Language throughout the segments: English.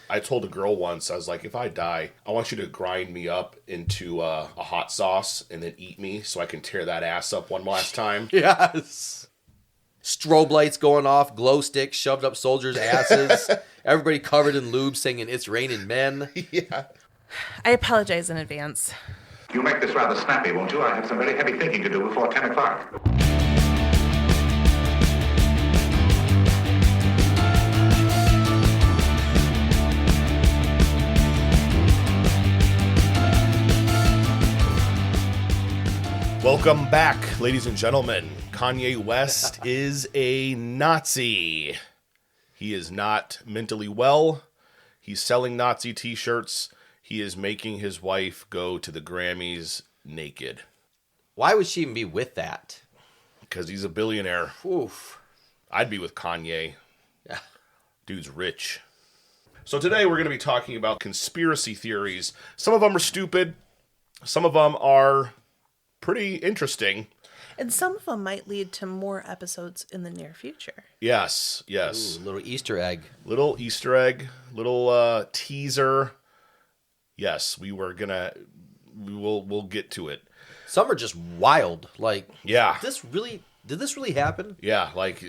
I told a girl once, I was like, if I die, I want you to grind me up into a hot sauce and then eat me so I can tear that ass up one last time. Yes. Strobe lights going off, glow sticks shoved up soldiers' asses, everybody covered in lube singing It's Raining Men. Yeah. I apologize in advance. You'll make this rather snappy, won't you? I have some very heavy thinking to do before 10 o'clock. Welcome back, ladies and gentlemen. Kanye West is a Nazi. He is not mentally well. He's selling Nazi t-shirts. He is making his wife go to the Grammys naked. Why would she even be with that? Because he's a billionaire. Oof. I'd be with Kanye. Yeah. Dude's rich. So today we're going to be talking about conspiracy theories. Some of them are stupid. Some of them are pretty interesting. And some of them might lead to more episodes in the near future. Yes. Ooh, little Easter egg. Little Easter egg, little teaser. Yes, we'll get to it. Some are just wild. Like, Yeah. did this really happen? Yeah, like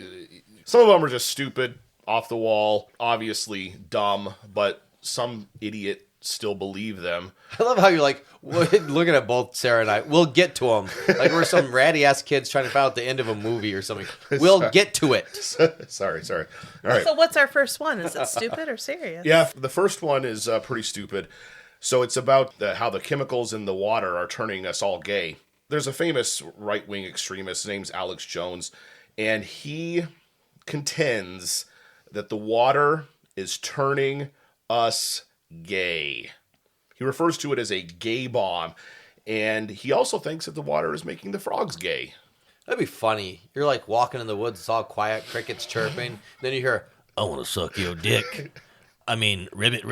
some of them are just stupid, off the wall, obviously dumb, but some idiot still believe them. I love how you're like looking at both Sarah and I. We'll get to them. Like we're some ratty ass kids trying to find out the end of a movie or something. We'll get to it. Sorry. All right. So what's our first one? Is it stupid or serious? Yeah, the first one is pretty stupid. So it's about how the chemicals in the water are turning us all gay. There's a famous right-wing extremist, his name's Alex Jones, and he contends that the water is turning us gay. He refers to it as a gay bomb, and he also thinks that the water is making the frogs gay. That'd be funny. You're like walking in the woods, it's all quiet, crickets chirping. Then you hear, I want to suck your dick. I mean, ribbit.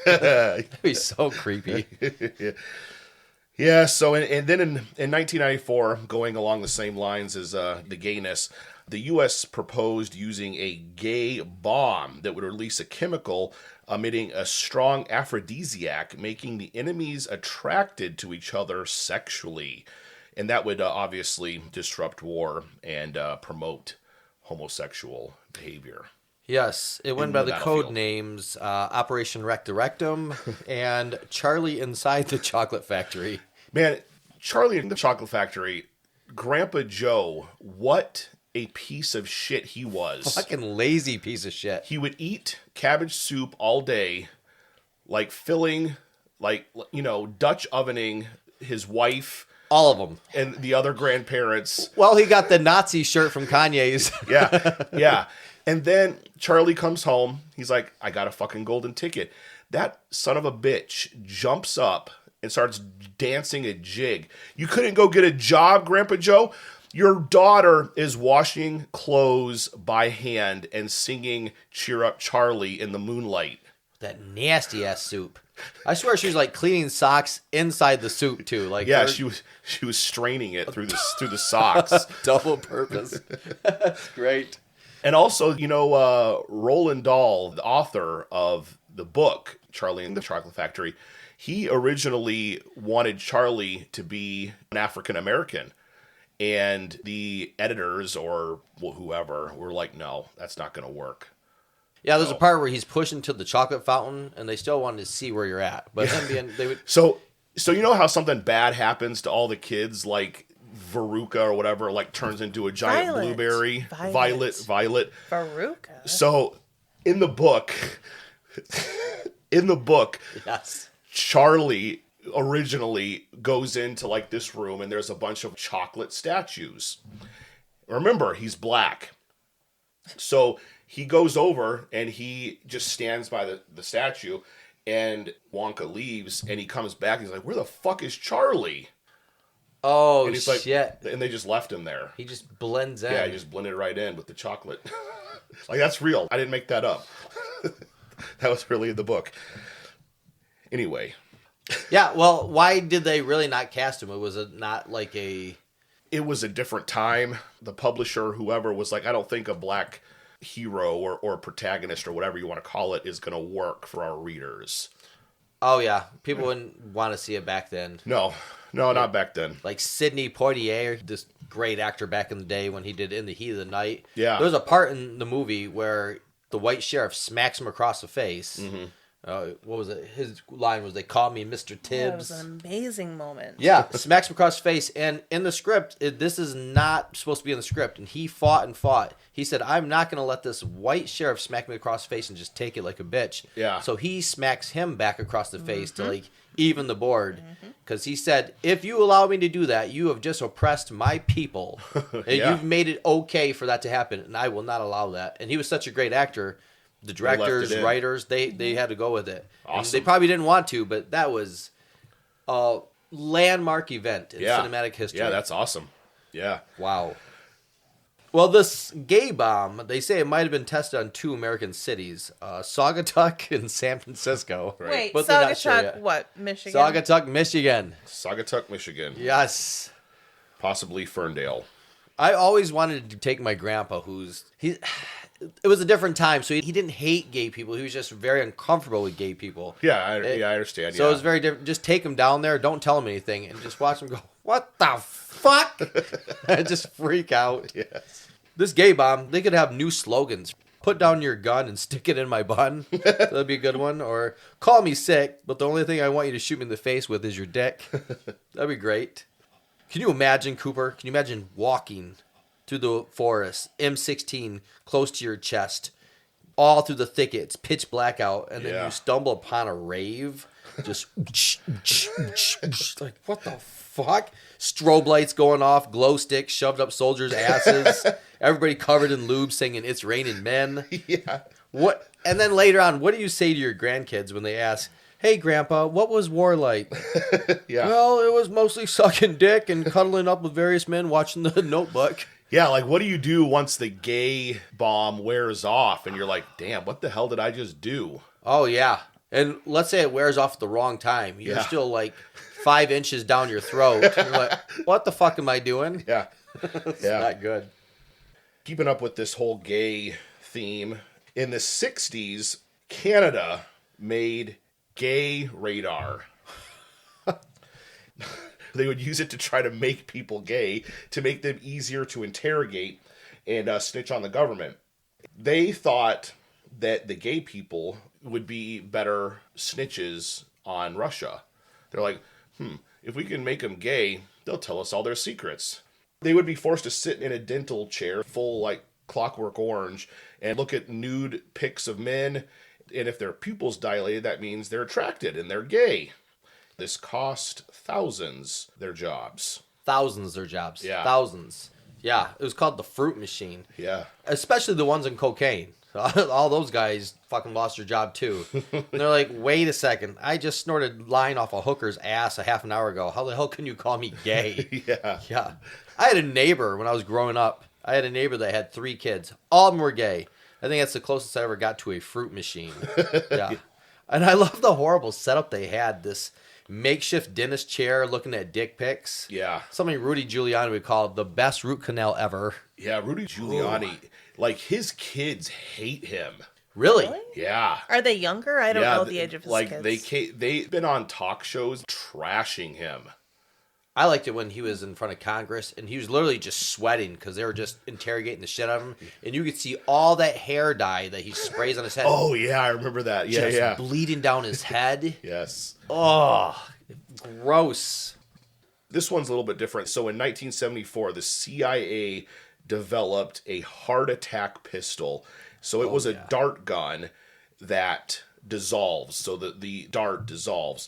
That'd be so creepy. Yeah, so and then in 1994, going along the same lines as the gayness, the U.S. proposed using a gay bomb that would release a chemical emitting a strong aphrodisiac, making the enemies attracted to each other sexually. And that would obviously disrupt war and promote homosexual behavior. Yes, it went by the code names Operation Wreck the Rectum and Charlie Inside the Chocolate Factory. Man, Charlie in the Chocolate Factory, Grandpa Joe, what a piece of shit he was. Fucking lazy piece of shit. He would eat cabbage soup all day, like filling, like, you know, Dutch ovening his wife. All of them. And the other grandparents. Well, he got the Nazi shirt from Kanye's. Yeah. And then Charlie comes home. He's like, I got a fucking golden ticket. That son of a bitch jumps up and starts dancing a jig. You couldn't go get a job, Grandpa Joe? Your daughter is washing clothes by hand and singing Cheer Up Charlie in the moonlight. That nasty ass soup. I swear she was like cleaning socks inside the soup too. Like yeah, she was straining it through the socks. Double purpose. That's great. And also, you know, Roald Dahl, the author of the book Charlie and the Chocolate Factory, he originally wanted Charlie to be an African American. And the editors or whoever were like, no, that's not going to work. Yeah, there's a part where he's pushing to the chocolate fountain, and they still wanted to see where you're at. But they would. So you know how something bad happens to all the kids, like Veruca or whatever, like turns into a giant blueberry. Violet. Veruca. So in the book, Yes. Charlie originally goes into like this room and there's a bunch of chocolate statues. Remember, he's black. So he goes over and he just stands by the statue, and Wonka leaves and he comes back and he's like, where the fuck is Charlie? Oh, and he's shit. Like, and they just left him there. He just blends in. Yeah, he just blended right in with the chocolate. Like, that's real. I didn't make that up. That was really in the book. Anyway. Yeah, well, why did they really not cast him? It was not like a... It was a different time. The publisher, whoever, was like, I don't think a black hero or protagonist or whatever you want to call it is going to work for our readers. Oh, yeah. People wouldn't want to see it back then. No, not back then. Like Sidney Poitier, this great actor back in the day when he did In the Heat of the Night. Yeah. There's a part in the movie where the white sheriff smacks him across the face. Mm-hmm. What was it? His line was, "They call me Mr. Tibbs." That was an amazing moment. Yeah, smacks him across the face. And in the script, this is not supposed to be in the script. And he fought and fought. He said, "I'm not going to let this white sheriff smack me across the face and just take it like a bitch." Yeah. So he smacks him back across the face to like even the board. Because he said, "If you allow me to do that, you have just oppressed my people. And Yeah. you've made it okay for that to happen. And I will not allow that." And he was such a great actor. The directors, in. writers, they had to go with it. And Awesome. they probably didn't want to, but that was a landmark event in cinematic history. Yeah, that's awesome. Yeah. Wow. Well, this gay bomb, they say it might have been tested on 2 American cities, Saugatuck and San Francisco. Right. Wait, But they're not sure Saugatuck, yet. what? Michigan? Saugatuck, Michigan. Saugatuck, Michigan. Yes. Possibly Ferndale. I always wanted to take my grandpa, it was a different time, so he didn't hate gay people. He was just very uncomfortable with gay people. Yeah, I understand. So yeah. it was very different. Just take him down there, don't tell him anything, and just watch him go, "What the fuck?" And just freak out. Yes. This gay bomb, they could have new slogans. "Put down your gun and stick it in my bun." That'd be a good one. Or "Call me sick, but the only thing I want you to shoot me in the face with is your dick." That'd be great. Can you imagine, Cooper? Can you imagine walking through the forest, M16 close to your chest, all through the thickets, pitch black out, and then Yeah. you stumble upon a rave, just like, what the fuck? Strobe lights going off, glow sticks shoved up soldiers' asses, everybody covered in lube singing "It's Raining Men." Yeah. What? And then later on, what do you say to your grandkids when they ask, "Hey, Grandpa, what was war like?" Yeah. "Well, it was mostly sucking dick and cuddling up with various men watching The Notebook." Yeah, like what do you do once the gay bomb wears off and you're like, damn, what the hell did I just do? Oh, yeah. And let's say it wears off at the wrong time. You're Yeah. still like 5 inches down your throat. You're like, what the fuck am I doing? Yeah. It's Yeah. not good. Keeping up with this whole gay theme, in the 60s, Canada made gay radar. They would use it to try to make people gay, to make them easier to interrogate and snitch on the government. They thought that the gay people would be better snitches on Russia. They're like, if we can make them gay, they'll tell us all their secrets. They would be forced to sit in a dental chair full like Clockwork Orange and look at nude pics of men. And if their pupils dilated, that means they're attracted and they're gay. This cost thousands their jobs. Thousands their jobs. Yeah. Thousands. Yeah. It was called the fruit machine. Yeah. Especially the ones in cocaine. All those guys fucking lost their job too. And they're like, "Wait a second. I just snorted line off a hooker's ass a half an hour ago. How the hell can you call me gay?" Yeah. Yeah. I had a neighbor when I was growing up. I had a neighbor that had 3 kids. All of them were gay. I think that's the closest I ever got to a fruit machine. Yeah. And I love the horrible setup they had. This makeshift dentist chair looking at dick pics. Yeah. Something Rudy Giuliani would call the best root canal ever. Yeah, Rudy Giuliani, like his kids hate him. Really? Really? Yeah. Are they younger? I don't know the age of his like kids. they've been on talk shows trashing him. I liked it when he was in front of Congress and he was literally just sweating because they were just interrogating the shit out of him. And you could see all that hair dye that he sprays on his head. Oh yeah, I remember that. Yeah, just yeah. bleeding down his head. Yes. Oh, gross. This one's a little bit different. So in 1974, the CIA developed a heart attack pistol. So it was a dart gun that dissolves. So the dart dissolves.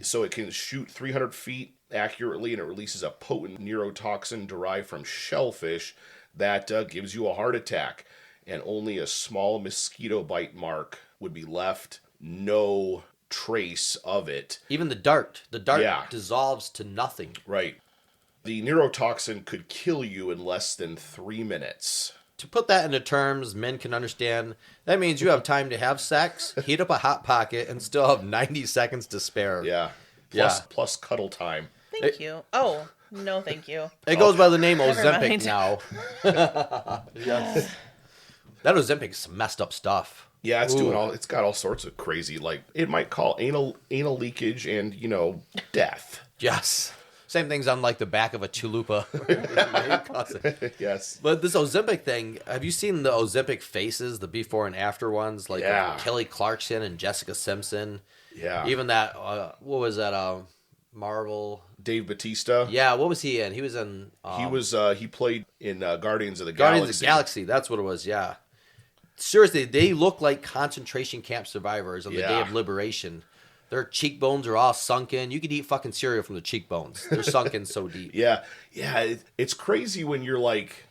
So it can shoot 300 feet accurately, and it releases a potent neurotoxin derived from shellfish that gives you a heart attack. And only a small mosquito bite mark would be left. No trace of it. Even the dart Yeah. dissolves to nothing. Right. The neurotoxin could kill you in less than 3 minutes. To put that into terms men can understand, that means you have time to have sex, heat up a hot pocket, and still have 90 seconds to spare. Yeah. Yeah. Plus cuddle time. Thank you. Oh, no, thank you. It goes by the name Never Ozempic mind. now. Yes. That Ozempic's messed up stuff. Yeah, it's got all sorts of crazy, like, it might call anal leakage and, death. Yes. Same thing's on like the back of a chalupa. Yes. But this Ozempic thing, have you seen the Ozempic faces, the before and after ones? Like Kelly Clarkson and Jessica Simpson. Yeah. Even that, what was that, Marvel? Dave Bautista. Yeah, what was he in? He was in... he played in Guardians of the Galaxy. Guardians of the Galaxy, that's what it was, yeah. Seriously, they look like concentration camp survivors on the day of liberation. Their cheekbones are all sunken. You could eat fucking cereal from the cheekbones. They're sunken so deep. Yeah. It's crazy when you're like,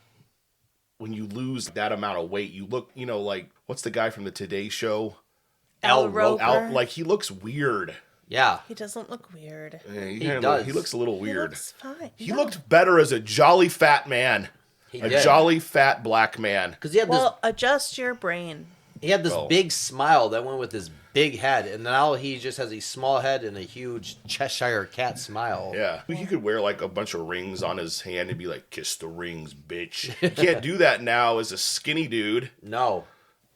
when you lose that amount of weight. You look, like, what's the guy from the Today Show? Al Roker. Like, he looks weird. Yeah. He doesn't look weird. Yeah, He does. He looks a little weird. He looks fine. He looked better as a jolly fat man. He A did. jolly fat black man. Because he had Well, adjust your brain. this big smile that went with his big head, and now he just has a small head and a huge Cheshire cat smile. Yeah. He could wear like a bunch of rings on his hand and be like, kiss the rings, bitch. You can't do that now as a skinny dude. No.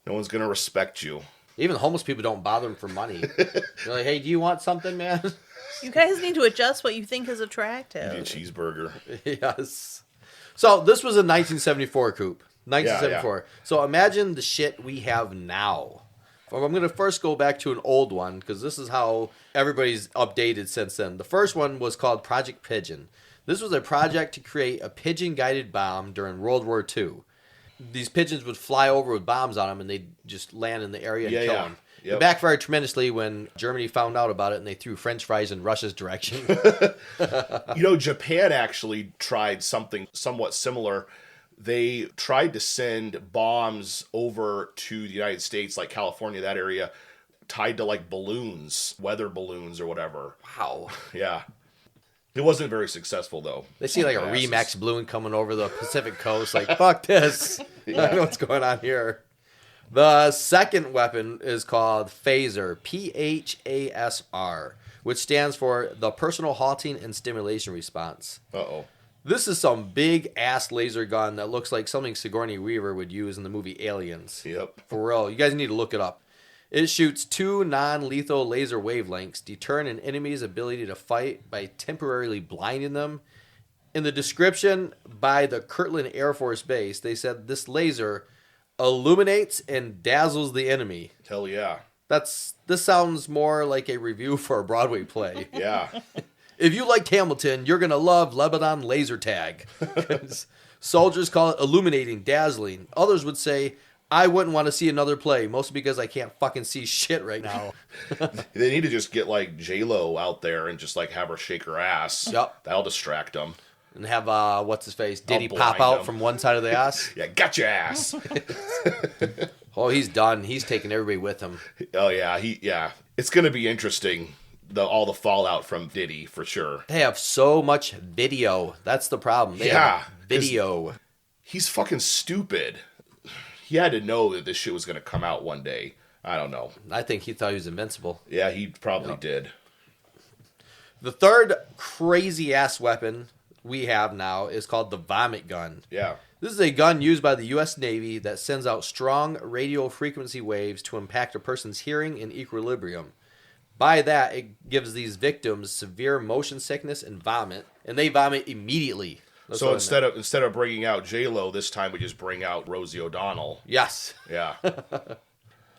No one's going to respect you. Even homeless people don't bother him for money. They're like, hey, do you want something, man? You guys need to adjust what you think is Eat a attractive. cheeseburger. Yes. So this was a 1974 coupe. 1974. Yeah. So imagine the shit we have now. Well, I'm going to first go back to an old one because this is how everybody's updated since then. The first one was called Project Pigeon. This was a project to create a pigeon-guided bomb during World War II. These pigeons would fly over with bombs on them, and they'd just land in the area and kill them. Yep. It backfired tremendously when Germany found out about it, and they threw French fries in Russia's direction. Japan actually tried something somewhat similar. They tried to send bombs over to the United States, like California, that area, tied to like balloons, weather balloons or whatever. Wow. Yeah. It wasn't very successful, though. They see like a Remax balloon coming over the Pacific coast, like, fuck this. I know what's going on here. The second weapon is called Phaser, P-H-A-S-R, which stands for the Personal Halting and Stimulation Response. Uh-oh. This is some big-ass laser gun that looks like something Sigourney Weaver would use in the movie Aliens. Yep. For real. You guys need to look it up. It shoots 2 non-lethal laser wavelengths, deterring an enemy's ability to fight by temporarily blinding them. In the description by the Kirtland Air Force Base, they said this laser illuminates and dazzles the enemy. Hell yeah. This sounds more like a review for a Broadway play. Yeah. If you liked Hamilton, you're going to love Lebanon Laser Tag. Soldiers call it illuminating, dazzling. Others would say, I wouldn't want to see another play, mostly because I can't fucking see shit right now. They need to just get like J-Lo out there and just like have her shake her ass. Yep. That'll distract them. And have, what's his face, Diddy blind pop out him. from one side of the ass. Yeah, got your ass. Oh, he's done. He's taking everybody with him. Oh yeah, It's gonna be interesting. All the fallout from Diddy for sure. They have so much video. That's the problem. They have video. He's fucking stupid. He had to know that this shit was gonna come out one day. I don't know. I think he thought he was invincible. Yeah, he probably did. The third crazy-ass weapon we have now is called the vomit gun. Yeah. This is a gun used by the U.S. Navy that sends out strong radio frequency waves to impact a person's hearing and equilibrium. By that, it gives these victims severe motion sickness and vomit, and they vomit immediately. That's So what I instead of bringing out J-Lo, this time we just bring out Rosie O'Donnell. Yes. Yeah.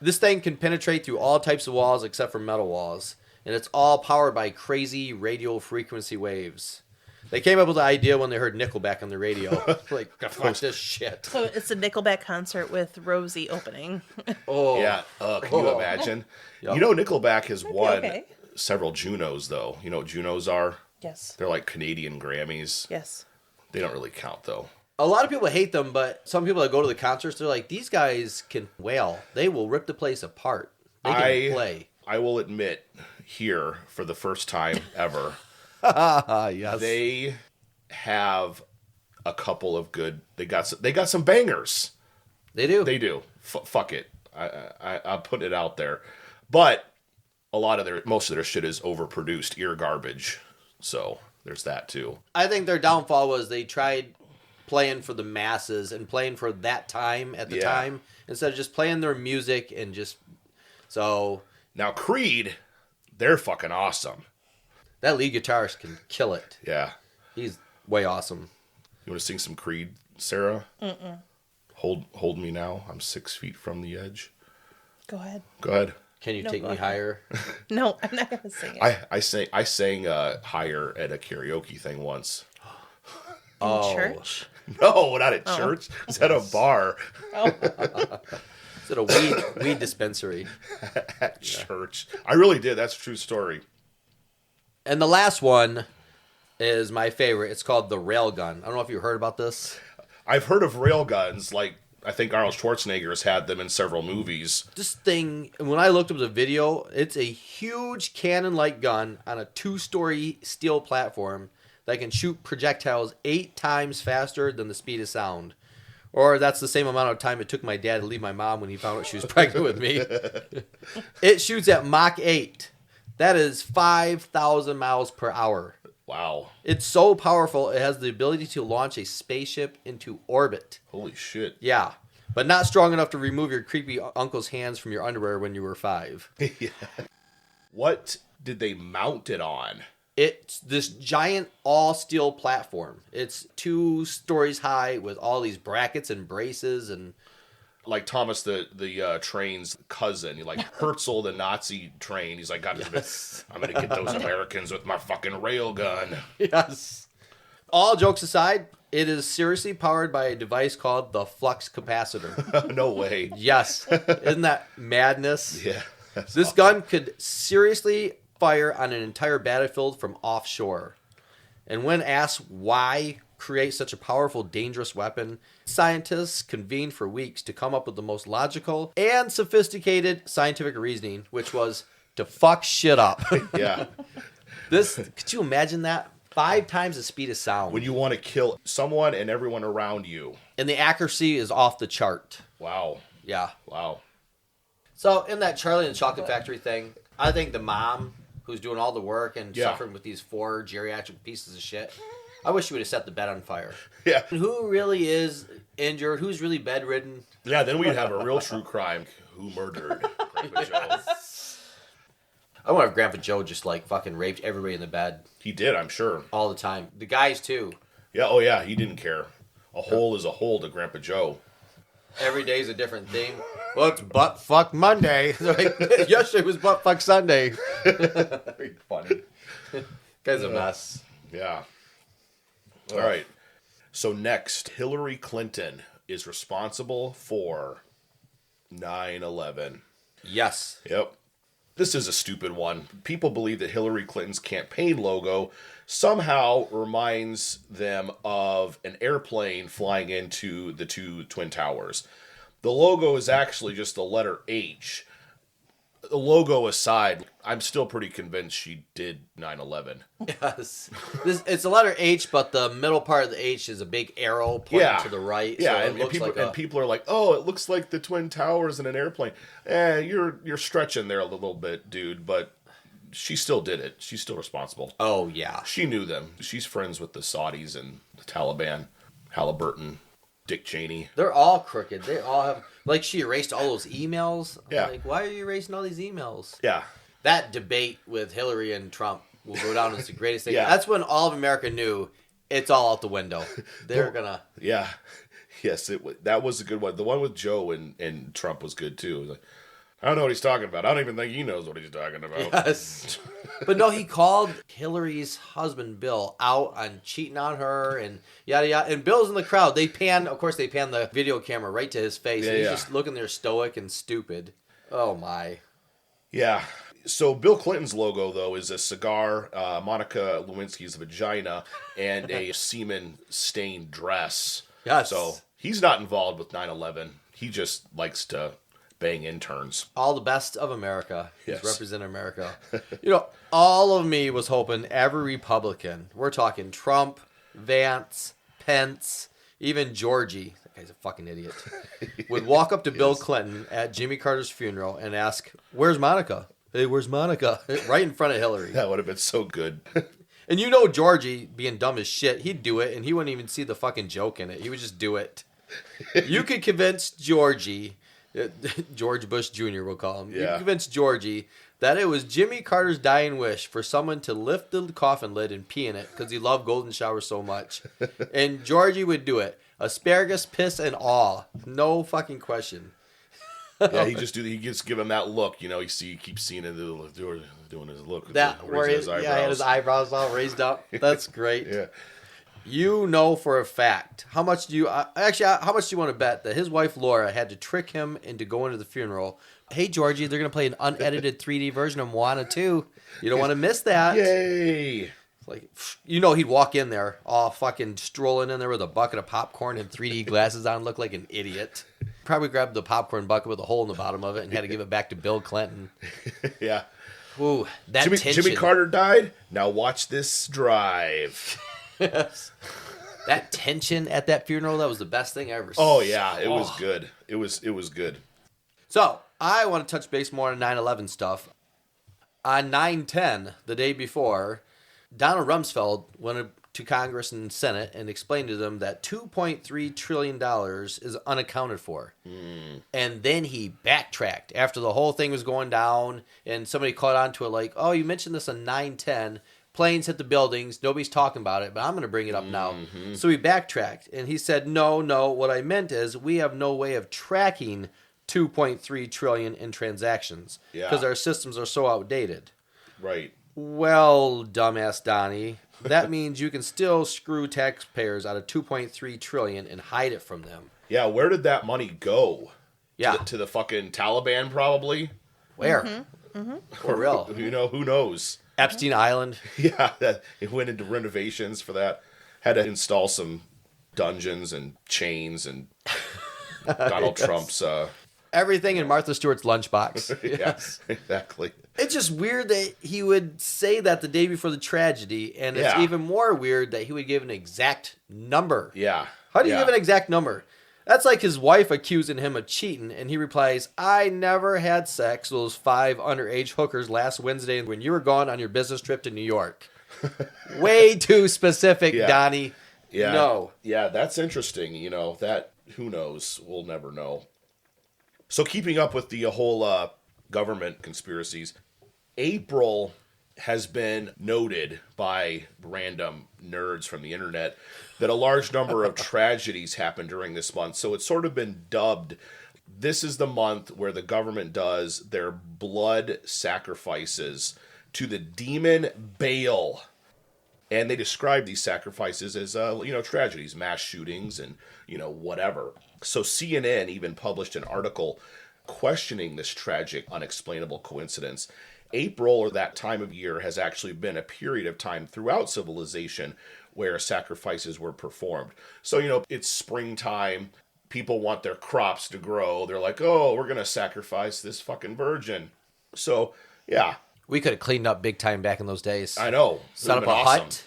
This thing can penetrate through all types of walls except for metal walls, and it's all powered by crazy radio frequency waves. They came up with the idea when they heard Nickelback on the radio. Like, fuck this shit. So it's a Nickelback concert with Rosie opening. Oh. Yeah. Can you imagine? Yep. Nickelback has won okay. several Junos, though. You know what Junos are? Yes. They're like Canadian Grammys. Yes. They don't really count, though. A lot of people hate them, but some people that go to the concerts, they're like, these guys can wail. They will rip the place apart. They can play. I will admit here, for the first time ever, Yes. they have a couple of good. They got some bangers. They do. They do. Fuck it. I'm putting it out there, but most of their shit is overproduced ear garbage. So there's that too. I think their downfall was they tried playing for the masses and playing for that time at the time instead of just playing their music and just so. Now Creed, they're fucking awesome. That lead guitarist can kill it. Yeah. He's way awesome. You want to sing some Creed, Sarah? Mm-mm. Hold me now. I'm 6 feet from the edge. Go ahead. Go ahead. Can you take go me ahead. higher? No, I'm not going to sing it. I sang higher at a karaoke thing once. In church? No, not at church. It's at a bar. Is it a weed dispensary? At church. I really did. That's a true story. And the last one is my favorite. It's called the Railgun. I don't know if you heard about this. I've heard of railguns. Like, I think Arnold Schwarzenegger has had them in several movies. This thing, when I looked up the video, it's a huge cannon-like gun on a 2-story steel platform that can shoot projectiles 8 times faster than the speed of sound. Or that's the same amount of time it took my dad to leave my mom when he found out she was pregnant with me. It shoots at Mach 8. That is 5,000 miles per hour. Wow. It's so powerful, it has the ability to launch a spaceship into orbit. Holy shit. Yeah, but not strong enough to remove your creepy uncle's hands from your underwear when you were 5. Yeah. What did they mount it on? It's this giant all-steel platform. It's 2 stories high with all these brackets and braces and... Like Thomas the Train's cousin, like Herzl the Nazi train. He's like, I'm gonna get those Americans with my fucking railgun. Yes. All jokes aside, it is seriously powered by a device called the flux capacitor. No way. Yes. Isn't that madness? Yeah. This gun could seriously fire on an entire battlefield from offshore. And when asked why create such a powerful, dangerous weapon, scientists convened for weeks to come up with the most logical and sophisticated scientific reasoning, which was to fuck shit up. Yeah. Could you imagine that? 5 times the speed of sound. When you want to kill someone and everyone around you. And the accuracy is off the chart. Wow. Yeah. Wow. So in that Charlie and the Chocolate Factory thing, I think the mom who's doing all the work and suffering with these 4 geriatric pieces of shit, I wish you would have set the bed on fire. Yeah. Who really is injured? Who's really bedridden? Yeah, then we'd have a real true crime. Who murdered Grandpa Joe? I wonder if Grandpa Joe just like fucking raped everybody in the bed He did, I'm sure. all the time. The guys too. Yeah, oh yeah, he didn't care. A hole is a hole to Grandpa Joe. Every day's a different theme. Well, it's butt fuck Monday. Like, yesterday was butt fuck Sunday. Very funny. Guy's a mess. Yeah. All right. So next, Hillary Clinton is responsible for 9/11. Yes. Yep. This is a stupid one. People believe that Hillary Clinton's campaign logo somehow reminds them of an airplane flying into the 2 Twin Towers. The logo is actually just the letter H. The logo aside, I'm still pretty convinced she did 9/11. Yes. It's a letter H, but the middle part of the H is a big arrow pointing to the right. Yeah, so and people are like, oh, it looks like the Twin Towers in an airplane. You're stretching there a little bit, dude, but she still did it. She's still responsible. Oh, yeah. She knew them. She's friends with the Saudis and the Taliban, Halliburton, Dick Cheney. They're all crooked. They all have... Like, she erased all those emails. Yeah. Like, why are you erasing all these emails? Yeah. That debate with Hillary and Trump will go down as the greatest thing. Yeah. That's when all of America knew it's all out the window. They're gonna... Yeah. Yes, that was a good one. The one with Joe and Trump was good, too. It was like, I don't know what he's talking about. I don't even think he knows what he's talking about. Yes. But no, he called Hillary's husband, Bill, out on cheating on her and yada yada. And Bill's in the crowd. They pan the video camera right to his face. And he's just looking there stoic and stupid. Oh, my. Yeah. So Bill Clinton's logo, though, is a cigar, Monica Lewinsky's vagina, and a semen-stained dress. Yes. So he's not involved with 9/11. He just likes to bang interns. All the best of America. Yes. He's representing America. All of me was hoping every Republican, we're talking Trump, Vance, Pence, even Georgie, that guy's a fucking idiot, would walk up to Bill Clinton at Jimmy Carter's funeral and ask, where's Monica? Hey, where's Monica? Right in front of Hillary. That would have been so good. And you know Georgie, being dumb as shit, he'd do it, and he wouldn't even see the fucking joke in it. He would just do it. You could convince Georgie, George Bush Jr. we'll call him. You Yeah. could convince Georgie that it was Jimmy Carter's dying wish for someone to lift the coffin lid and pee in it because he loved golden showers so much. And Georgie would do it. Asparagus, piss, and all. No fucking question. Yeah, he just give him that look. You keeps seeing it doing his look. That where raising he had his eyebrows all raised up. That's great. Yeah. You know for a fact. How much do you want to bet that his wife Laura had to trick him into going to the funeral? Hey Georgie, they're gonna play an unedited 3D version of Moana 2. You don't want to miss that. Yay! Like, he'd walk in there, all fucking strolling in there with a bucket of popcorn and 3D glasses on, look like an idiot. Probably grabbed the popcorn bucket with a hole in the bottom of it and had to give it back to Bill Clinton. Yeah. Ooh, that tension. Jimmy Carter died. Now watch this drive. That tension at that funeral, that was the best thing I ever Oh yeah, it was good. It was good. So, I want to touch base more on 9/11 stuff. On 9/10, the day before, Donald Rumsfeld went to Congress and Senate and explained to them that $2.3 trillion is unaccounted for. And then he backtracked after the whole thing was going down and somebody caught on to it like, oh, you mentioned this on 9/10. Planes hit the buildings. Nobody's talking about it, but I'm going to bring it up now. So he backtracked and he said, no, what I meant is we have no way of tracking 2.3 trillion in transactions because our systems are so outdated. Right. Well, dumbass Donnie, that means you can still screw taxpayers out of 2.3 trillion and hide it from them. Yeah, where did that money go? Yeah. To the fucking Taliban, probably? Where? For real. Who knows? Epstein Island. Yeah, it went into renovations for that. Had to install some dungeons and chains and Donald Trump's... Everything in Martha Stewart's lunchbox. Yes, exactly. It's just weird that he would say that the day before the tragedy, and it's even more weird that he would give an exact number. Yeah. How do you give an exact number? That's like his wife accusing him of cheating, and he replies, I never had sex with those 5 underage hookers last Wednesday when you were gone on your business trip to New York. Way too specific, Donnie. Yeah. No. Yeah, that's interesting. That, who knows? We'll never know. So keeping up with the whole government conspiracies, April has been noted by random nerds from the internet that a large number of tragedies happened during this month. So it's sort of been dubbed, this is the month where the government does their blood sacrifices to the demon Baal. And they describe these sacrifices as, tragedies, mass shootings, and, whatever. So CNN even published an article questioning this tragic, unexplainable coincidence. April, or that time of year, has actually been a period of time throughout civilization where sacrifices were performed. So, it's springtime. People want their crops to grow. They're like, oh, we're going to sacrifice this fucking virgin. So, yeah. We could have cleaned up big time back in those days. I know. Set up a hut.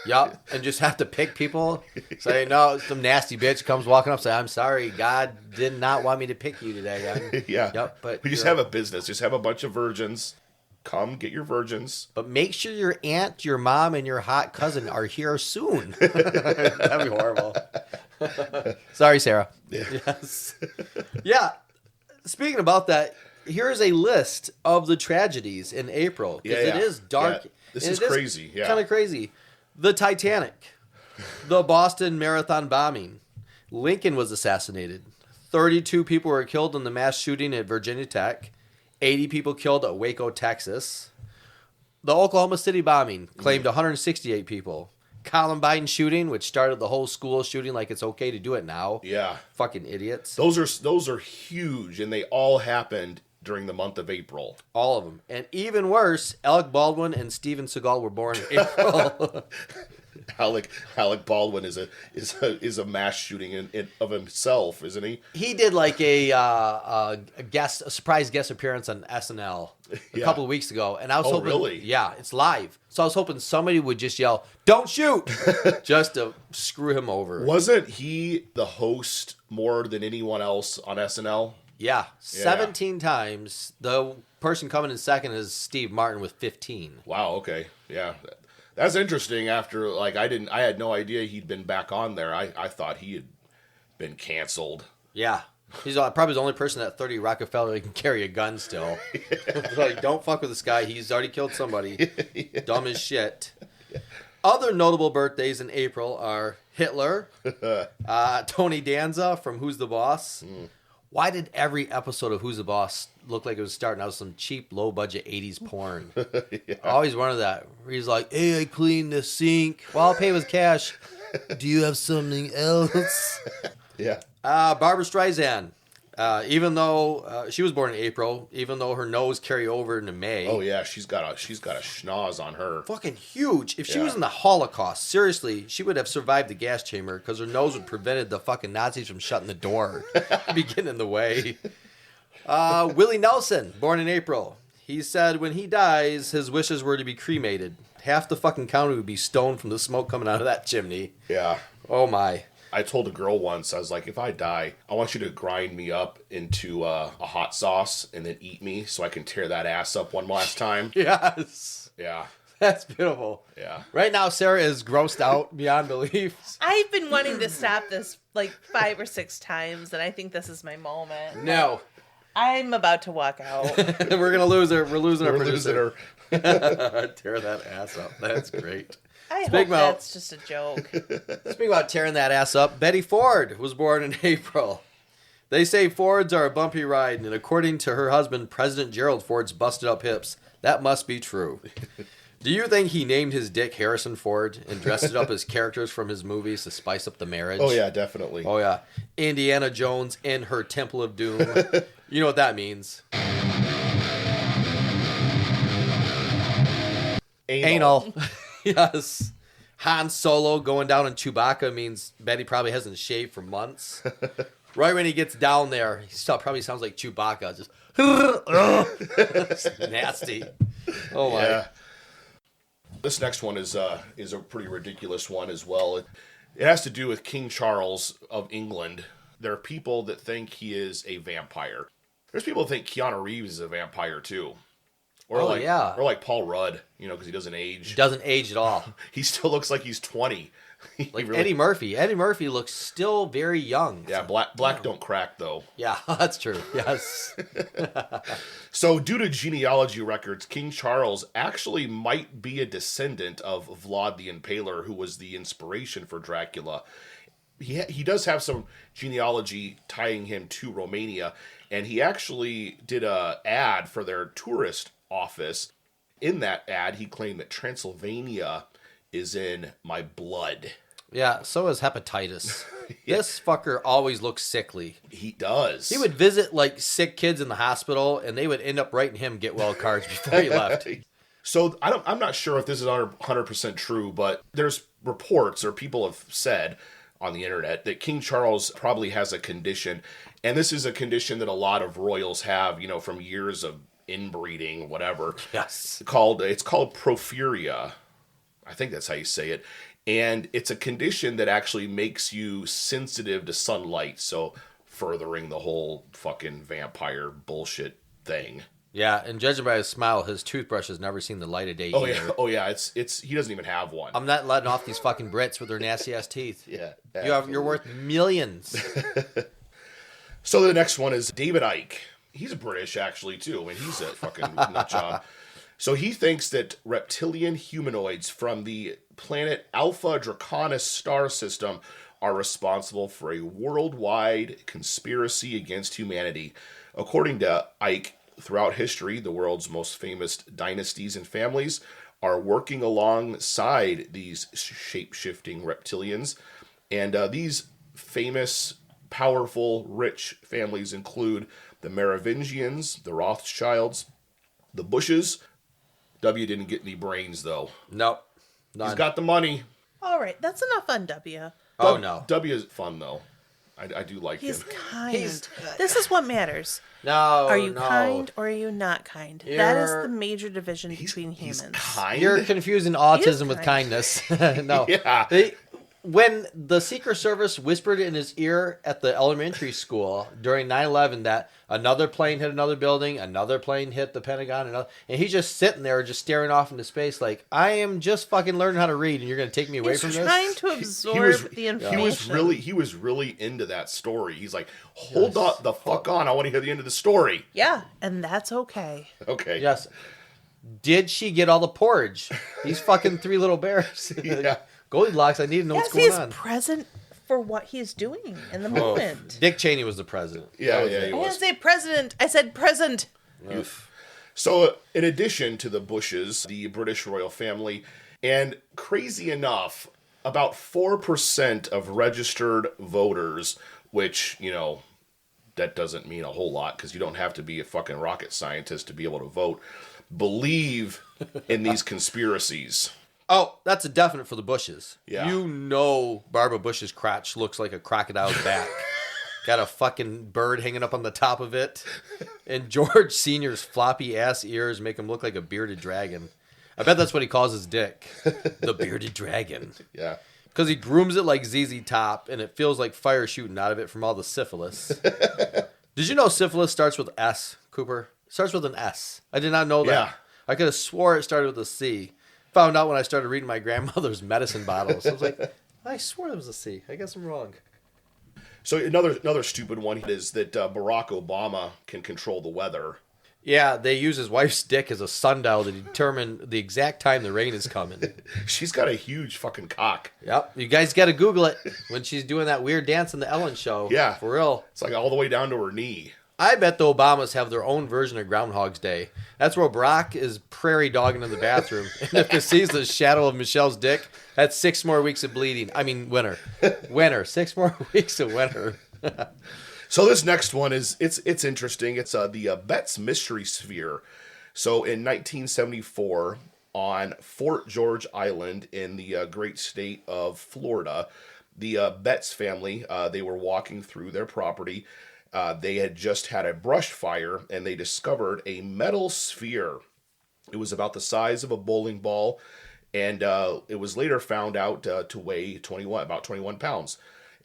Yup. And just have to pick people. Say, no, some nasty bitch comes walking up, say, I'm sorry, God did not want me to pick you today. Yeah. Yep, but we just have a business. Just have a bunch of virgins. Come get your virgins. But make sure your aunt, your mom, and your hot cousin are here soon. That'd be horrible. Sorry, Sarah. Yeah. Yes. Yeah. Speaking about that, here's a list of the tragedies in April. Because it is dark. Yeah. This is crazy. Yeah. Kind of crazy. The Titanic. The Boston Marathon bombing. Lincoln was assassinated. 32 people were killed in the mass shooting at Virginia Tech. 80 people killed at Waco, Texas. The Oklahoma City bombing claimed 168 people. Columbine shooting, which started the whole school shooting like it's okay to do it now. Yeah. Fucking idiots. Those are huge, and they all happened during the month of April. All of them. And even worse, Alec Baldwin and Steven Seagal were born in April. Alec Baldwin is a mass shooting of himself, isn't he? He did like a surprise guest appearance on SNL a couple of weeks ago, and I was hoping, really? Yeah, it's live. So I was hoping somebody would just yell, "Don't shoot!" just to screw him over. Wasn't he the host more than anyone else on SNL? Yeah, 17 times. The person coming in second is Steve Martin with 15. Wow. Okay. Yeah. That's interesting. After I had no idea he'd been back on there. I thought he had been canceled. Yeah. He's probably the only person at 30 Rockefeller that can carry a gun still. Like, don't fuck with this guy. He's already killed somebody. Yeah. Dumb as shit. Other notable birthdays in April are Hitler, Tony Danza from Who's the Boss. Why did every episode of Who's the Boss look like it was starting out with some cheap, low-budget 80s porn? Yeah. I always wanted that. Where he's like, hey, I cleaned the sink. Well, I'll pay with cash. Do you have something else? Yeah. Barbara Streisand. Even though she was born in April, even though her nose carried over into May. Oh yeah, she's got a schnoz on her. Fucking huge. If she was in the Holocaust, seriously, she would have survived the gas chamber because her nose would prevented the fucking Nazis from shutting the door. Be getting in the way. Willie Nelson, born in April. He said when he dies, his wishes were to be cremated. Half the fucking county would be stoned from the smoke coming out of that chimney. Yeah. Oh my. I told a girl once, I was like, if I die, I want you to grind me up into a hot sauce and then eat me so I can tear that ass up one last time. Yes. Yeah. That's beautiful. Yeah. Right now, Sarah is grossed out beyond belief. I've been wanting to stop this like 5 or 6 times, and I think this is my moment. No. I'm about to walk out. We're going to lose her. We're losing our producer. Losing her. Tear that ass up. That's great. I Speaking hope about- that's just a joke. Speaking about tearing that ass up, Betty Ford was born in April. They say Fords are a bumpy ride, and according to her husband, President Gerald Ford's busted up hips. That must be true. Do you think he named his dick Harrison Ford and dressed it up as characters from his movies to spice up the marriage? Oh yeah, definitely. Oh yeah. Indiana Jones and her Temple of Doom. You know what that means. Anal. Yes. Han Solo going down in Chewbacca means Betty probably hasn't shaved for months. Right when he gets down there, he still probably sounds like Chewbacca. Just it's nasty. Oh my. Yeah. This next one is a pretty ridiculous one as well. It has to do with King Charles of England. There are people that think he is a vampire. There's people that think Keanu Reeves is a vampire too. Or Oh, like, yeah. Or like Paul Rudd, because he doesn't age. He doesn't age at all. He still looks like he's 20. Like really- Eddie Murphy. Eddie Murphy looks still very young. Yeah, black don't crack though. Yeah, that's true. Yes. So due to genealogy records, King Charles actually might be a descendant of Vlad the Impaler, who was the inspiration for Dracula. He does have some genealogy tying him to Romania, and he actually did a ad for their tourist office. In that ad, he claimed that Transylvania is in my blood. Yeah, so is hepatitis. This fucker always looks sickly. He does. He would visit like sick kids in the hospital, and they would end up writing him get well cards before he left. So I'm not sure if this is 100% true, but there's reports or people have said on the internet that King Charles probably has a condition, and this is a condition that a lot of royals have, from years of inbreeding, whatever. Yes. It's called porphyria. I think that's how you say it. And it's a condition that actually makes you sensitive to sunlight, so furthering the whole fucking vampire bullshit thing. Yeah, and judging by his smile, his toothbrush has never seen the light of day Oh either. yeah, it's he doesn't even have one. I'm not letting off these fucking Brits with their nasty ass teeth. Yeah, You're worth millions. So the next one is David Icke. He's British actually too. I mean, he's a fucking nut job. So he thinks that reptilian humanoids from the planet Alpha Draconis star system are responsible for a worldwide conspiracy against humanity. According to Icke, throughout history, the world's most famous dynasties and families are working alongside these shape-shifting reptilians. And these famous, powerful, rich families include the Merovingians, the Rothschilds, the Bushes. W didn't get any brains, though. Nope. None. He's got the money. All right, that's enough on W. Oh, no. W is fun, though. I do like He's him. kind. He's- This is what matters. No, Are you no. kind or are you not kind? That is You're- the major division between He's humans. kind. You're confusing autism with kind. kindness. No. Yeah. When the Secret Service whispered in his ear at the elementary school during 9/11 that another plane hit another building, another plane hit the Pentagon, and he's just sitting there just staring off into space like, I am just fucking learning how to read and you're going to take me away He's from this? trying to absorb the information. He was really into that story. He's like, hold on the fuck on. I want to hear the end of the story. Yeah, and that's okay. Okay. Yes. Did she get all the porridge? These fucking three little bears. Yeah. Goldilocks, I need to know Yes, what's going he's on. present for what he's doing in the moment. Dick Cheney was the president. Yeah, I he didn't was. say president. I said present. So, in addition to the Bushes, the British royal family, and crazy enough, about 4% of registered voters, which, that doesn't mean a whole lot because you don't have to be a fucking rocket scientist to be able to vote, believe in these conspiracies. Oh, that's a definite for the Bushes. Yeah. You know Barbara Bush's crotch looks like a crocodile's back. Got a fucking bird hanging up on the top of it. And George Sr.'s floppy ass ears make him look like a bearded dragon. I bet that's what he calls his dick. The bearded dragon. Yeah. Because he grooms it like ZZ Top, and it feels like fire shooting out of it from all the syphilis. Did you know syphilis starts with S, Cooper? It starts with an S. I did not know that. Yeah. I could have swore it started with a C. Found out when I started reading my grandmother's medicine bottles. I was like, I swore it was a C. I guess I'm wrong. So another stupid one is that Barack Obama can control the weather. Yeah, they use his wife's dick as a sundial to determine the exact time the rain is coming. She's got a huge fucking cock. Yep, you guys got to Google it when she's doing that weird dance in the Ellen show. Yeah. For real. It's like all the way down to her knee. I bet the Obamas have their own version of Groundhog's Day. That's where Barack is prairie dogging in the bathroom. And if it sees the shadow of Michelle's dick, that's 6 more weeks of bleeding. I mean, winter. Winter. 6 more weeks of winter. So this next one it's interesting. It's the Betts Mystery Sphere. So in 1974, on Fort George Island in the great state of Florida, the Betts family, they were walking through their property. They had just had a brush fire, and they discovered a metal sphere. It was about the size of a bowling ball, and it was later found out to weigh about 21 pounds.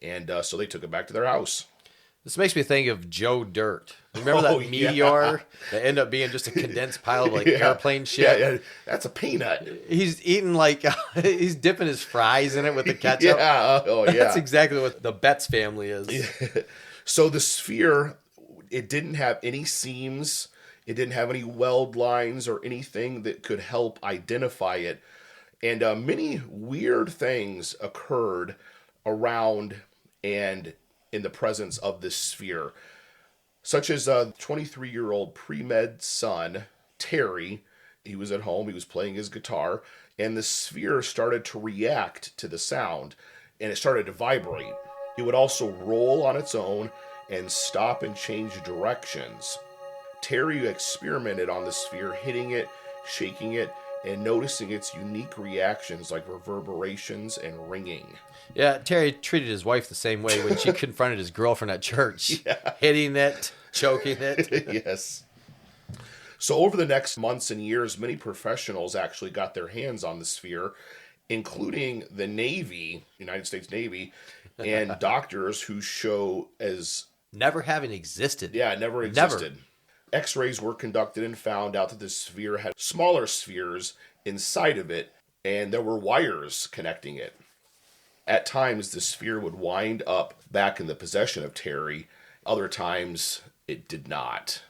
And so they took it back to their house. This makes me think of Joe Dirt. Remember that meteor that ended up being just a condensed pile of airplane shit? Yeah, that's a peanut. He's eating he's dipping his fries in it with the ketchup. Yeah, That's exactly what the Betts family is. Yeah. So the sphere, it didn't have any seams. It didn't have any weld lines or anything that could help identify it. And many weird things occurred around and in the presence of this sphere, such as a 23-year-old pre-med son, Terry. He was at home, he was playing his guitar, and the sphere started to react to the sound, and it started to vibrate. It would also roll on its own and stop and change directions. Terry experimented on the sphere, hitting it, shaking it, and noticing its unique reactions like reverberations and ringing. Yeah, Terry treated his wife the same way when she confronted his girlfriend at church. Yeah. Hitting it, choking it. Yes. So over the next months and years, many professionals actually got their hands on the sphere, including the Navy, United States Navy, and doctors who show as... Never having existed. Yeah, never existed. X-rays were conducted and found out that the sphere had smaller spheres inside of it, and there were wires connecting it. At times, the sphere would wind up back in the possession of Terry. Other times, it did not.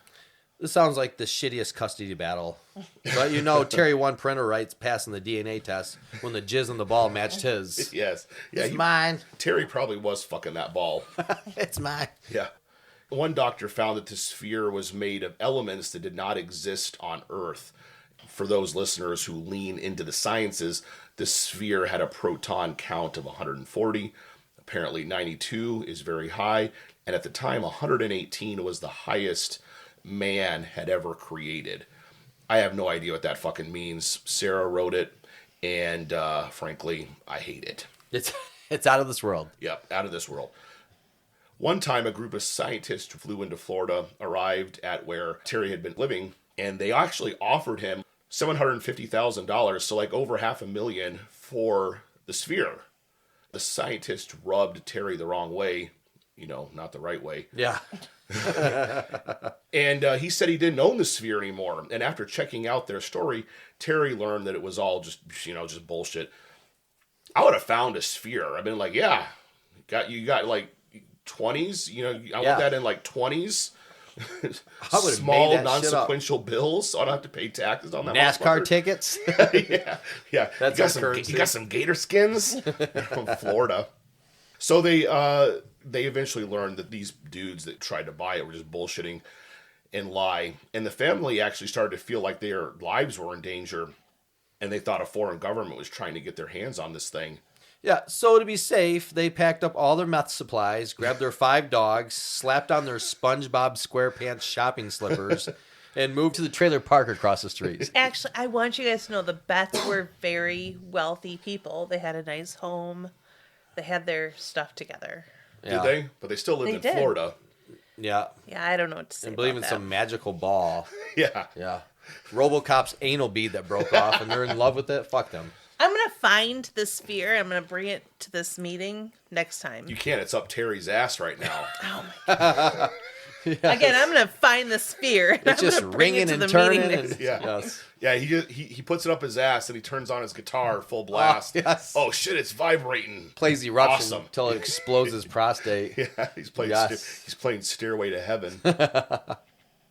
This sounds like the shittiest custody battle. But Terry won printer rights passing the DNA test when the jizz on the ball matched his. Yes. Yeah, It's mine. Terry probably was fucking that ball. It's mine. Yeah. One doctor found that the sphere was made of elements that did not exist on Earth. For those listeners who lean into the sciences, the sphere had a proton count of 140. Apparently 92 is very high. And at the time, 118 was the highest man had ever created. I have no idea what that fucking means. Sarah wrote it, and frankly, I hate it. It's out of this world. Yep, out of this world. One time, a group of scientists flew into Florida, arrived at where Terry had been living, and they actually offered him $750,000, so like over $500,000 for the sphere. The scientist rubbed Terry the wrong way, not the right way. Yeah. And he said he didn't own the sphere anymore. And after checking out their story, Terry learned that it was all just bullshit. I would have found a sphere. I've been like, yeah, you got like 20s. I want that in like 20s. I would have Small, made that shit up. non-sequential bills, so I don't have to pay taxes on that. NASCAR tickets. Yeah. That's you our got currency. you got some gator skins from Florida. So they eventually learned that these dudes that tried to buy it were just bullshitting and lie. And the family actually started to feel like their lives were in danger, and they thought a foreign government was trying to get their hands on this thing. Yeah, so to be safe, they packed up all their meth supplies, grabbed their 5 dogs, slapped on their SpongeBob SquarePants shopping slippers, and moved to the trailer park across the street. Actually, I want you guys to know the Betts were very wealthy people. They had a nice home. They had their stuff together. Yeah. Did they? But they still lived They in did. Florida. Yeah. Yeah, I don't know what to say And believe about in that. some magical ball. Yeah. Yeah. RoboCop's anal bead that broke off, and they're in love with it. Fuck them. I'm going to find the sphere. I'm going to bring it to this meeting next time. You can't. It's up Terry's ass right now. Oh my God. Again, I'm going to find the sphere. And It's I'm just gonna bring it ringing to and the turning. meeting And, next- Yeah. Yes. Yeah, he puts it up his ass and he turns on his guitar full blast. yes. Oh shit, it's vibrating. Plays eruption Awesome. until it explodes his prostate. Yeah, he's playing Yes. he's playing Stairway to Heaven.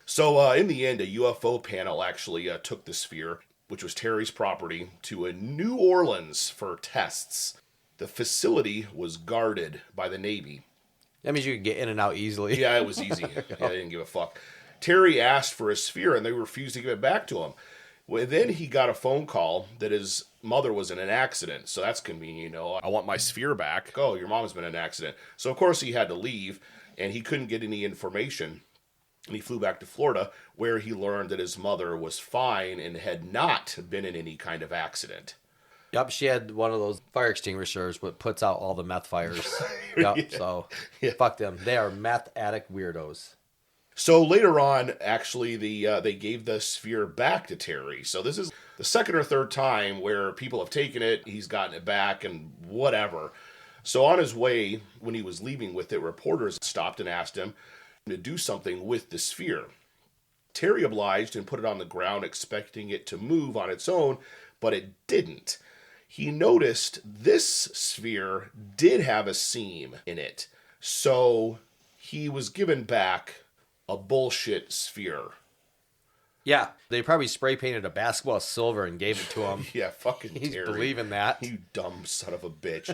So in the end, a UFO panel actually took the sphere, which was Terry's property, to a New Orleans for tests. The facility was guarded by the Navy. That means you can get in and out easily. Yeah, it was easy. Yeah, they didn't give a fuck. Terry asked for a sphere, and they refused to give it back to him. Well, then he got a phone call that his mother was in an accident. So that's convenient, I want my sphere back. Oh, your mom's been in an accident. So, of course, he had to leave, and he couldn't get any information. And he flew back to Florida, where he learned that his mother was fine and had not been in any kind of accident. Yep, she had one of those fire extinguishers that puts out all the meth fires. Yep, so fuck them. They are meth addict weirdos. So later on, actually, they gave the sphere back to Terry. So this is the second or third time where people have taken it, he's gotten it back, and whatever. So on his way, when he was leaving with it, reporters stopped and asked him to do something with the sphere. Terry obliged and put it on the ground, expecting it to move on its own, but it didn't. He noticed this sphere did have a seam in it, so he was given back a bullshit sphere. Yeah, they probably spray painted a basketball silver and gave it to him. Yeah, fucking He's Terry. believing that. You dumb son of a bitch.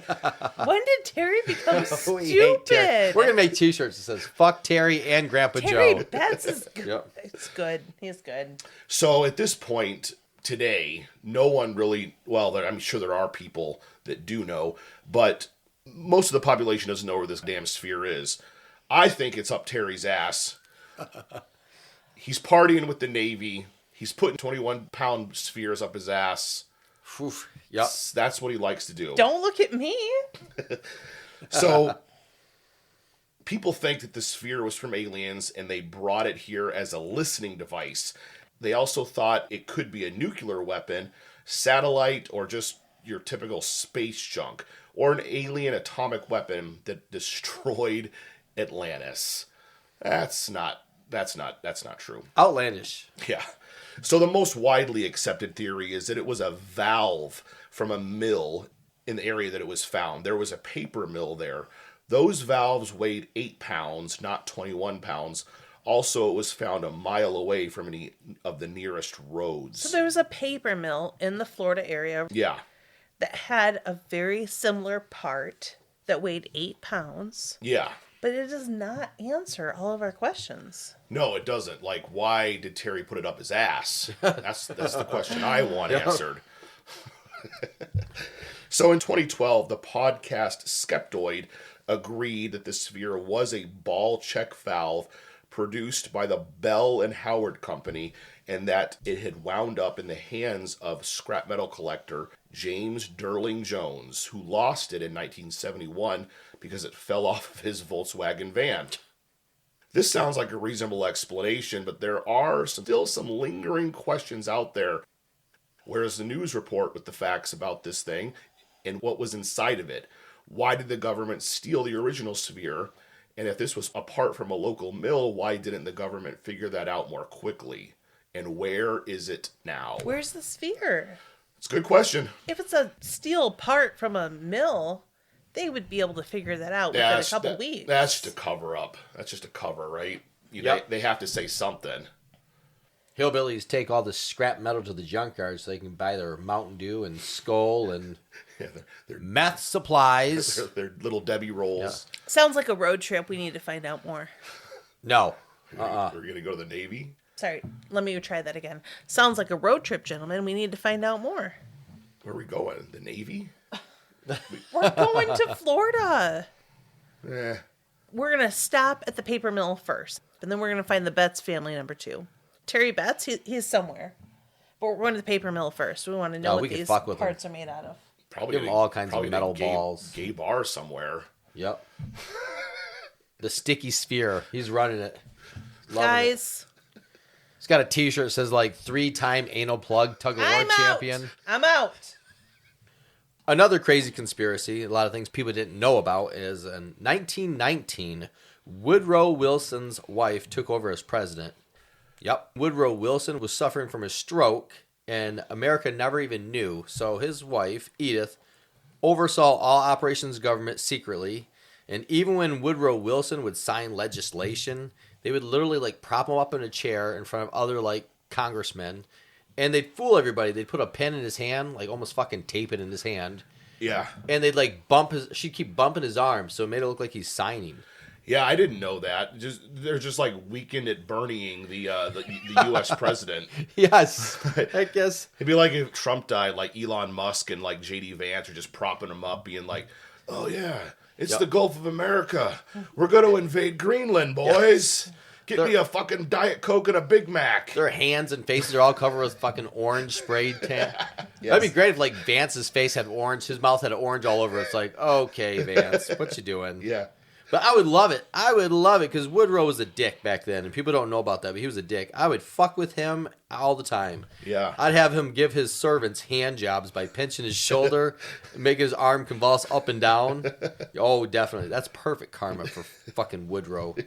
When did Terry become We hate Terry. stupid? We're gonna make T-shirts that says "Fuck Terry and Grandpa Terry Joe." Betts is good. Yep. It's good. He's good. So at this point today, no one really, well, I'm sure there are people that do know, but most of the population doesn't know where this damn sphere is. I think it's up Terry's ass. He's partying with the Navy. He's putting 21-pound spheres up his ass. Oof. Yep. That's what he likes to do. Don't look at me. So people think that the sphere was from aliens and they brought it here as a listening device. They also thought it could be a nuclear weapon, satellite, or just your typical space junk, or an alien atomic weapon that destroyed Atlantis. That's not true. Outlandish. Yeah. So the most widely accepted theory is that it was a valve from a mill in the area that it was found. There was a paper mill there. Those valves weighed 8 pounds, not 21 pounds. Also, it was found a mile away from any of the nearest roads. So there was a paper mill in the Florida area Yeah. that had a very similar part that weighed 8 pounds, Yeah. but it does not answer all of our questions. No, it doesn't. Like, why did Terry put it up his ass? That's the question I want answered. So in 2012, the podcast Skeptoid agreed that the sphere was a ball check valve produced by the Bell and Howard Company, and that it had wound up in the hands of scrap metal collector James Durling Jones, who lost it in 1971 because it fell off of his Volkswagen van. This sounds like a reasonable explanation, but there are still some lingering questions out there. Where's the news report with the facts about this thing and what was inside of it? why did the government steal the original sphere? And if this was apart from a local mill, why didn't the government figure that out more quickly? And where is it now? Where's the sphere? It's a good question. If it's a steel part from a mill, they would be able to figure that out within a couple weeks. That's just a cover up. That's just a cover, right? They have to say something. Hillbillies take all the scrap metal to the junkyard so they can buy their Mountain Dew and Skull and They're meth supplies. They're little Debbie rolls. Sounds like a road trip. We need to find out more. No. We're going to go to the Navy? Sorry, let me try that again. Sounds like a road trip, gentlemen. We need to find out more. Where are we going? The Navy? We're going to Florida. Eh. We're going to stop at the paper mill first. And then we're going to find the Betts family number 2. Terry Betts, he's somewhere. But we're going to the paper mill first. We want to know what these parts are made out of. Probably Give them all kinds of metal balls. Gay bar somewhere. Yep. The sticky sphere. He's running it. Loving Guys. it. He's got a t-shirt that says like 3-time anal plug tug of war champion. I'm out. Another crazy conspiracy, a lot of things people didn't know about, is in 1919, Woodrow Wilson's wife took over as president. Yep. Woodrow Wilson was suffering from a stroke, and America never even knew. So his wife, Edith, oversaw all operations government secretly. And even when Woodrow Wilson would sign legislation, they would literally like prop him up in a chair in front of other like congressmen. And they'd fool everybody. They'd put a pen in his hand, like almost fucking tape it in his hand. Yeah. And they'd like she'd keep bumping his arm, so it made it look like he's signing. Yeah, I didn't know that. They're just like weekend at Bernieing the U.S. president. Yes, I guess. It'd be like if Trump died, like Elon Musk and like J.D. Vance are just propping him up, being like, "Oh yeah, it's the Gulf of America. We're going to invade Greenland, boys. Get me a fucking Diet Coke and a Big Mac." Their hands and faces are all covered with fucking orange sprayed tan. That'd be great if like Vance's face had orange, his mouth had orange all over. It's like, okay, Vance, what you doing? Yeah. But I would love it. I would love it because Woodrow was a dick back then, and people don't know about that, but he was a dick. I would fuck with him all the time. Yeah. I'd have him give his servants hand jobs by pinching his shoulder, and make his arm convulse up and down. Oh, definitely. That's perfect karma for fucking Woodrow.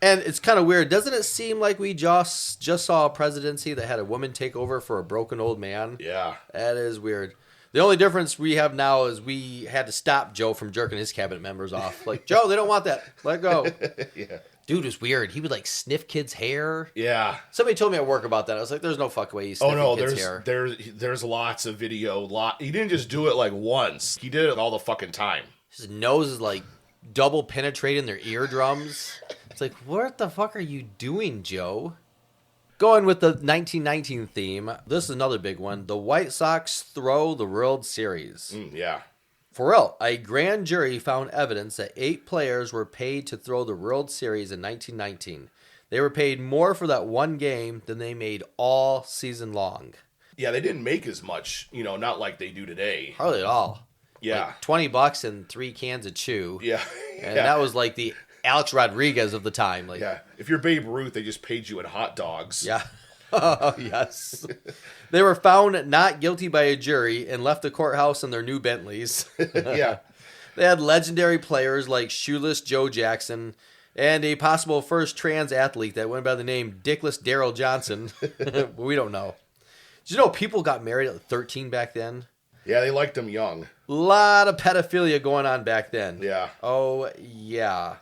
And it's kind of weird. Doesn't it seem like we just saw a presidency that had a woman take over for a broken old man? Yeah. That is weird. The only difference we have now is we had to stop Joe from jerking his cabinet members off. Like, Joe, they don't want that. Let go. Yeah. Dude was weird. He would like sniff kids' hair. Yeah. Somebody told me at work about that. I was like, there's no fucking way he's sniffing kids' hair. There's lots of video. He didn't just do it like once. He did it all the fucking time. His nose is like double penetrating their eardrums. It's like, what the fuck are you doing, Joe? Going with the 1919 theme, this is another big one. The White Sox throw the World Series. Yeah. For real, a grand jury found evidence that 8 players were paid to throw the World Series in 1919. They were paid more for that one game than they made all season long. Yeah, they didn't make as much, not like they do today. Hardly at all. Yeah. Like $20 and 3 cans of chew. Yeah. And that was like the Alex Rodriguez of the time. Like, yeah. If you're Babe Ruth, they just paid you in hot dogs. Yeah. Oh, yes. They were found not guilty by a jury and left the courthouse in their new Bentleys. Yeah. They had legendary players like Shoeless Joe Jackson and a possible first trans athlete that went by the name Dickless Daryl Johnson. We don't know. Did you know people got married at 13 back then? Yeah, they liked them young. A lot of pedophilia going on back then. Yeah. Oh, yeah.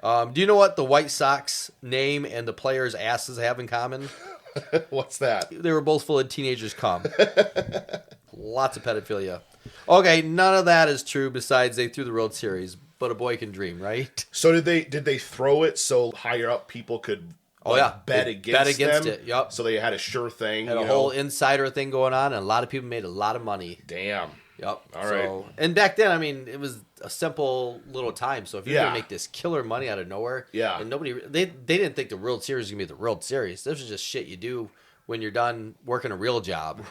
Do you know what the White Sox name and the players' asses have in common? What's that? They were both full of teenagers' cum. Lots of pedophilia. Okay, none of that is true besides they threw the World Series, but a boy can dream, right? So did they throw it so higher up people could bet against them? It, yep. So they had a sure thing. Had a whole insider thing going on, and a lot of people made a lot of money. Damn. Yep. All right. And back then, I mean, it was a simple little time. So if you're gonna make this killer money out of nowhere, and they didn't think the World Series was gonna be the World Series. This was just shit you do when you're done working a real job.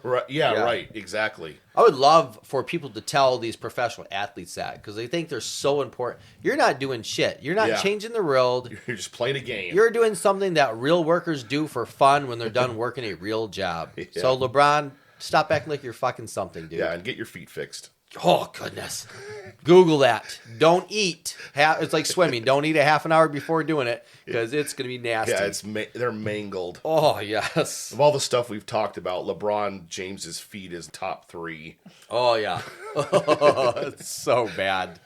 Right. Yeah. Right. Exactly. I would love for people to tell these professional athletes that because they think they're so important. You're not doing shit. You're not changing the world. You're just playing a game. You're doing something that real workers do for fun when they're done working a real job. So LeBron, stop acting like you're fucking something, dude. Yeah, and get your feet fixed. Oh, goodness. Google that. Don't eat. It's like swimming. Don't eat a half an hour before doing it because it's going to be nasty. Yeah, they're mangled. Oh, yes. Of all the stuff we've talked about, LeBron James's feet is top 3. Oh, yeah. Oh, it's so bad.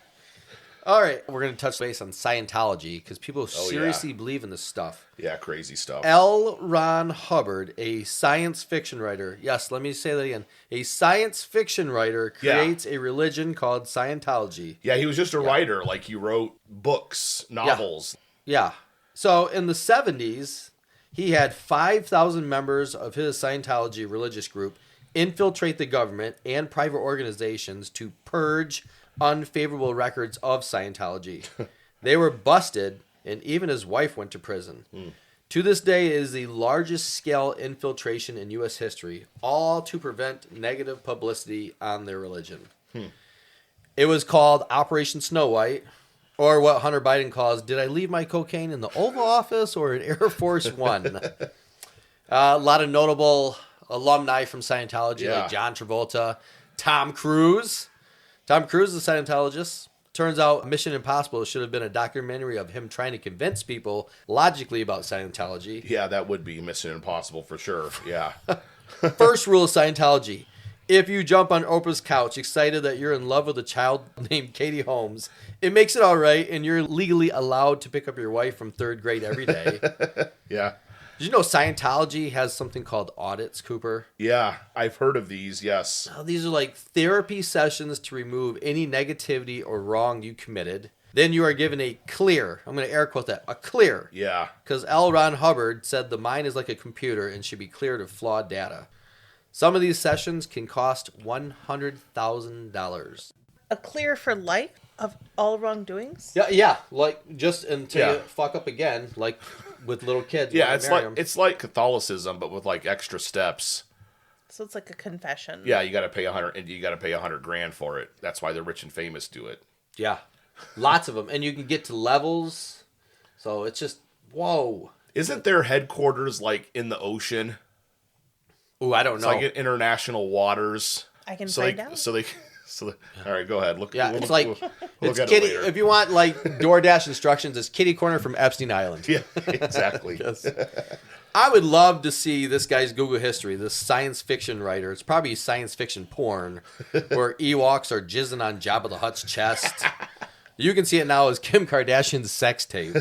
All right. We're going to touch base on Scientology because people seriously believe in this stuff. Yeah, crazy stuff. L. Ron Hubbard, a science fiction writer. Yes, let me say that again. A science fiction writer creates a religion called Scientology. Yeah, he was just a writer. Like, he wrote books, novels. Yeah. So, in the 70s, he had 5,000 members of his Scientology religious group infiltrate the government and private organizations to purge unfavorable records of Scientology. They were busted, and even his wife went to prison. To this day, it is the largest scale infiltration in U.S. history, all to prevent negative publicity on their religion. It was called Operation Snow White, or what Hunter Biden calls, did I leave my cocaine in the Oval Office or in Air Force One? A lot of notable alumni from Scientology, like John Travolta, Tom Cruise. Tom Cruise is a Scientologist. Turns out Mission Impossible should have been a documentary of him trying to convince people logically about Scientology. Yeah, that would be Mission Impossible for sure. Yeah. First rule of Scientology. If you jump on Oprah's couch excited that you're in love with a child named Katie Holmes, it makes it all right, and you're legally allowed to pick up your wife from 3rd grade every day. Yeah. Did you know Scientology has something called audits, Cooper? Yeah, I've heard of these, yes. These are like therapy sessions to remove any negativity or wrong you committed. Then you are given a clear, I'm going to air quote that, a clear. Yeah. Because L. Ron Hubbard said the mind is like a computer and should be cleared of flawed data. Some of these sessions can cost $100,000. A clear for life of all wrongdoings? Yeah, like just until you fuck up again, like with little kids. Yeah, it's like Catholicism, but with like extra steps. So it's like a confession. Yeah, you got to pay $100,000 for it. That's why the rich and famous do it. Yeah, lots of them, and you can get to levels. So it's just whoa. Isn't their headquarters like in the ocean? Oh, I don't know. It's like in international waters. I can find out. All right, go ahead. Look. Yeah, it's kitty. If you want like DoorDash instructions, it's kitty corner from Epstein Island. Yeah, exactly. Yes. I would love to see this guy's Google history. This science fiction writer. It's probably science fiction porn, where Ewoks are jizzing on Jabba the Hutt's chest. You can see it now as Kim Kardashian's sex tape.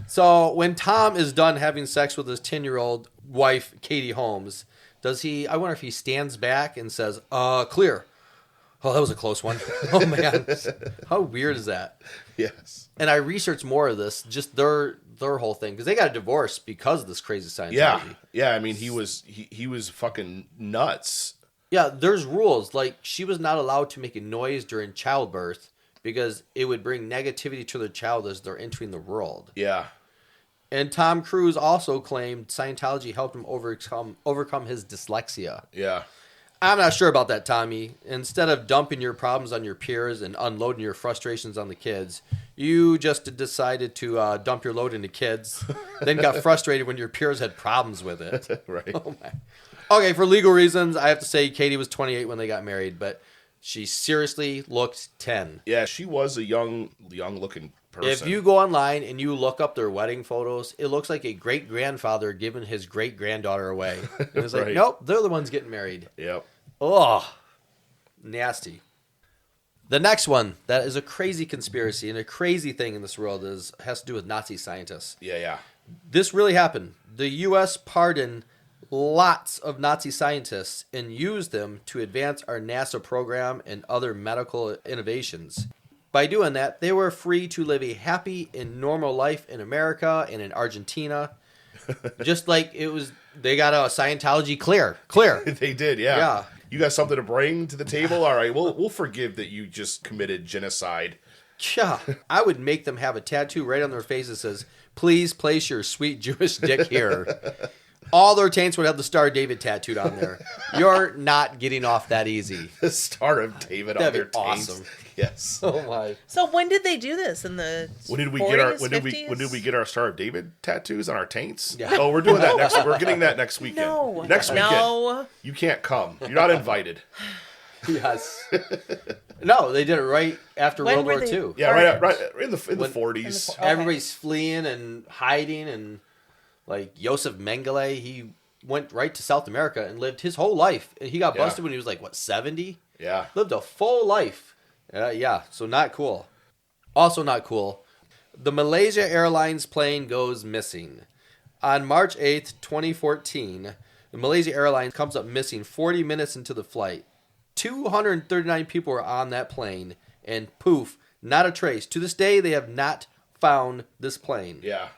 So when Tom is done having sex with his 10-year-old wife, Katie Holmes, I wonder if he stands back and says, clear. Oh, that was a close one. Oh, man. How weird is that? Yes. And I researched more of this, just their whole thing, because they got a divorce because of this crazy Scientology. Yeah. I mean, he was fucking nuts. Yeah, there's rules. Like, she was not allowed to make a noise during childbirth because it would bring negativity to the child as they're entering the world. Yeah. And Tom Cruise also claimed Scientology helped him overcome his dyslexia. Yeah. I'm not sure about that, Tommy. Instead of dumping your problems on your peers and unloading your frustrations on the kids, you just decided to dump your load into kids, then got frustrated when your peers had problems with it. Right. Oh my. Okay, for legal reasons, I have to say Katie was 28 when they got married, but she seriously looked 10. Yeah, she was a young-looking person. If you go online and you look up their wedding photos, it looks like a great-grandfather giving his great-granddaughter away. And it's like, nope, they're the ones getting married. Yep. Oh, nasty. The next one that is a crazy conspiracy and a crazy thing in this world has to do with Nazi scientists. Yeah. This really happened. The U.S. pardoned lots of Nazi scientists and used them to advance our NASA program and other medical innovations. By doing that, they were free to live a happy and normal life in America and in Argentina. Just like they got a Scientology clear. They did, yeah. Yeah. You got something to bring to the table? All right, we'll forgive that you just committed genocide. Yeah, I would make them have a tattoo right on their face that says, "Please place your sweet Jewish dick here." All their taints would have the Star of David tattooed on there. You're not getting off that easy. The Star of David on their taints. Awesome. Yes. Oh my. So when did they do this? In the 40s, 50s? When did we get our Star of David tattoos on our taints? Yeah. Oh, we're doing that next. We're getting that next weekend. No. Next weekend. No. You can't come. You're not invited. Yes. No, they did it right after World War II. Yeah, right in the 40s. Everybody's fleeing and hiding, and like Josef Mengele, he went right to South America and lived his whole life. He got busted when he was like, 70? Yeah. Lived a full life. So not cool. Also not cool. The Malaysia Airlines plane goes missing. On March 8th, 2014, the Malaysia Airlines comes up missing 40 minutes into the flight. 239 people were on that plane, and poof, not a trace. To this day, they have not found this plane. Yeah.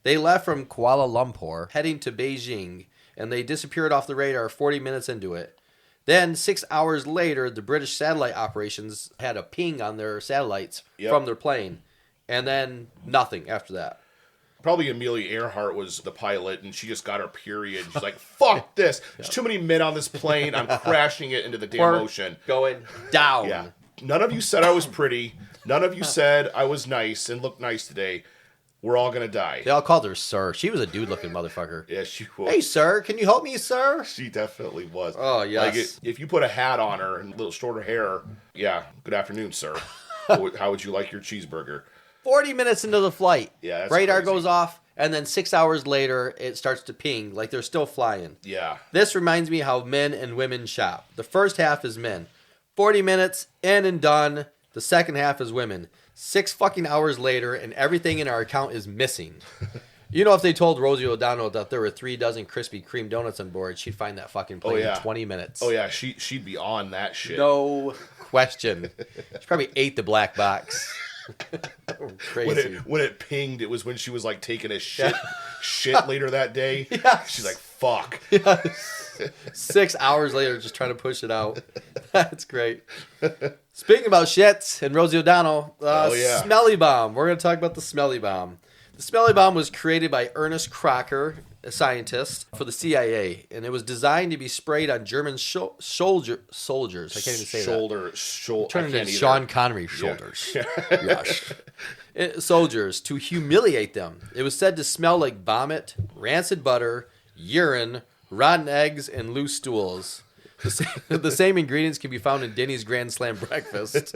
They left from Kuala Lumpur, heading to Beijing, and they disappeared off the radar 40 minutes into it. Then, 6 hours later, the British satellite operations had a ping on their satellites from their plane, and then nothing after that. Probably Amelia Earhart was the pilot, and she just got her period. She's like, fuck this. There's too many men on this plane. I'm crashing it into the damn ocean. Going down. Yeah. None of you said I was pretty. None of you said I was nice and looked nice today. We're all going to die. They all called her Sir. She was a dude-looking motherfucker. Yeah, she was. Hey, sir, can you help me, sir? She definitely was. Oh, yes. Like, if you put a hat on her and a little shorter hair, yeah, good afternoon, sir. How would you like your cheeseburger? 40 minutes into the flight. Yeah, that's radar crazy. goes off, and then 6 hours later, it starts to ping, like they're still flying. Yeah. This reminds me how men and women shop. The first half is men. 40 minutes, in and done. The second half is women. 6 fucking hours later, and everything in our account is missing. You know, if they told Rosie O'Donnell that there were 3 dozen Krispy Kreme donuts on board, she'd find that fucking plane in 20 minutes. Oh, yeah, she'd be on that shit. No question. She probably ate the black box. Crazy. When it pinged, it was when she was like taking a shit later that day. Yes. She's like, fuck. Yes. 6 hours later, just trying to push it out. That's great. Speaking about shits and Rosie O'Donnell, Smelly Bomb. We're going to talk about the Smelly Bomb. The Smelly Bomb was created by Ernest Crocker, a scientist, for the CIA, and it was designed to be sprayed on German soldiers. I can't even say that. Turning into Sean Connery shoulders. Yeah. Yes. Soldiers, to humiliate them. It was said to smell like vomit, rancid butter, urine, rotten eggs, and loose stools. The same ingredients can be found in Denny's Grand Slam breakfast.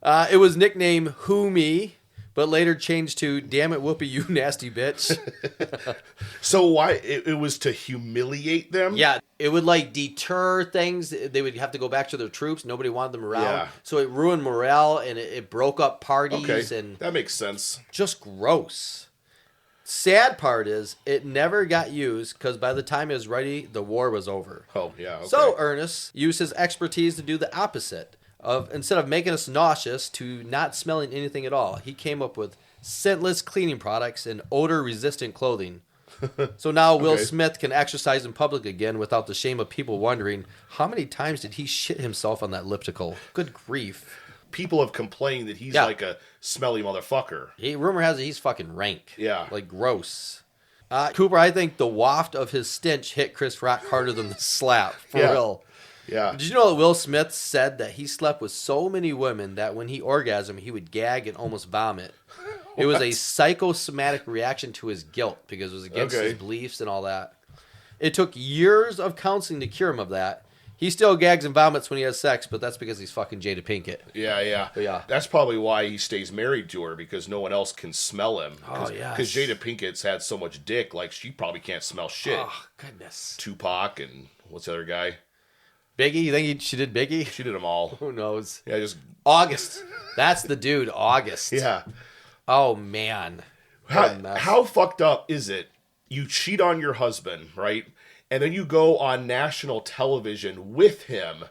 It was nicknamed Who Me, but later changed to Damn It Whoopi, You Nasty Bitch. So why? It was to humiliate them? Yeah, it would like deter things. They would have to go back to their troops. Nobody wanted them around. Yeah. So it ruined morale, and it broke up parties. Okay, and that makes sense. Just gross. Sad part is it never got used because by the time it was ready, the war was over. Oh, yeah. Okay. So Ernest used his expertise to do the opposite. Instead of making us nauseous to not smelling anything at all, he came up with scentless cleaning products and odor-resistant clothing. So now Will Smith can exercise in public again without the shame of people wondering, how many times did he shit himself on that elliptical? Good grief. People have complained that he's like a smelly motherfucker. Rumor has it he's fucking rank. Yeah. Like gross. Cooper, I think the waft of his stench hit Chris Rock harder than the slap. For real. Yeah. Did you know that Will Smith said that he slept with so many women that when he orgasmed, he would gag and almost vomit? It was a psychosomatic reaction to his guilt because it was against his beliefs and all that. It took years of counseling to cure him of that. He still gags and vomits when he has sex, but that's because he's fucking Jada Pinkett. Yeah. But yeah. That's probably why he stays married to her, because no one else can smell him. Oh, yeah. Because Jada Pinkett's had so much dick, like, she probably can't smell shit. Oh, goodness. Tupac and what's the other guy? Biggie? You think she did Biggie? She did them all. Who knows? Yeah, just... August. That's the dude, August. Yeah. Oh, man. How fucked up is it? You cheat on your husband, right? And then you go on national television with him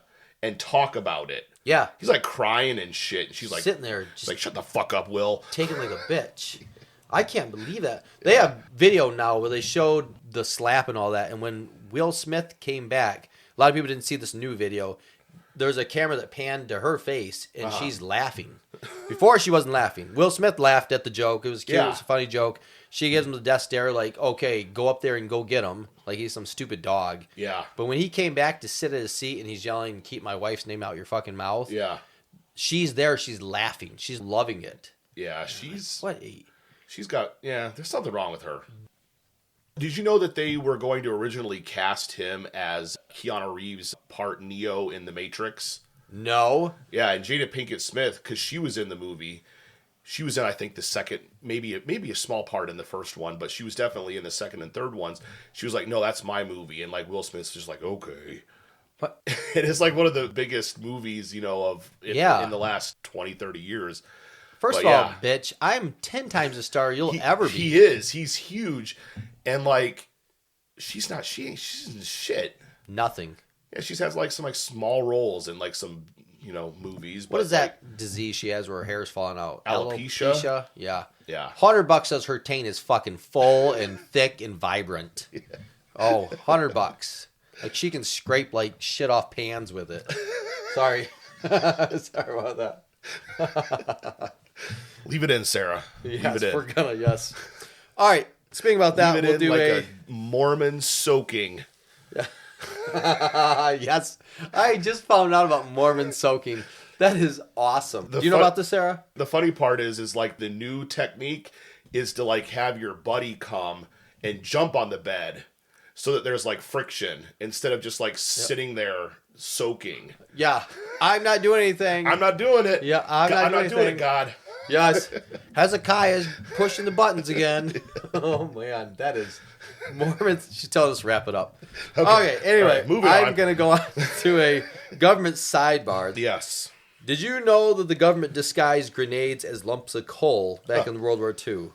and talk about it. Yeah. He's like crying and shit. And she's like sitting there, just like, shut the fuck up, Will. Taking like a bitch. I can't believe that. They have video now where they showed the slap and all that. And when Will Smith came back, a lot of people didn't see this new video. There's a camera that panned to her face, and she's laughing. Before, she wasn't laughing. Will Smith laughed at the joke. It was cute. It was a funny joke. She gives him the death stare like, okay, go up there and go get him. Like he's some stupid dog. Yeah. But when he came back to sit at his seat and he's yelling, keep my wife's name out your fucking mouth. Yeah. She's there. She's laughing. She's loving it. Yeah, she's... What? She's got... Yeah, there's something wrong with her. Did you know that they were going to originally cast him as Keanu Reeves' part Neo in The Matrix? No. Yeah, and Jada Pinkett Smith, because she was in the movie, she was in, I think, the second, maybe a small part in the first one, but she was definitely in the second and third ones. She was like, no, that's my movie. And like Will Smith's just like, okay. What? And it's like one of the biggest movies, in the last 20, 30 years. First of all, bitch, I'm 10 times the star you'll ever be. He is. He's huge. And like, she's shit. Nothing. Yeah, she's had like some like small roles in like some, movies. What is that disease she has where her hair's falling out? Alopecia? Yeah. Yeah. $100 says her taint is fucking full and thick and vibrant. Yeah. Oh, $100. Like she can scrape like shit off pans with it. Sorry. Sorry about that. Leave it in, Sarah. Yes, Leave it in. We're gonna, yes. All right. Speaking about that, we'll do a Mormon soaking. Yes. I just found out about Mormon soaking. That is awesome. Do you know about this, Sarah? The funny part is like the new technique is to like have your buddy come and jump on the bed so that there's like friction instead of just like sitting there soaking. Yeah. I'm not doing anything. I'm not doing it. Yeah, I'm not doing it, God. Yes. Hezekiah's pushing the buttons again. Oh, man. That is... Mormons should tell us to wrap it up. Okay, anyway. Right, moving on. I'm going to go on to a government sidebar. Yes. Did you know that the government disguised grenades as lumps of coal back in World War II?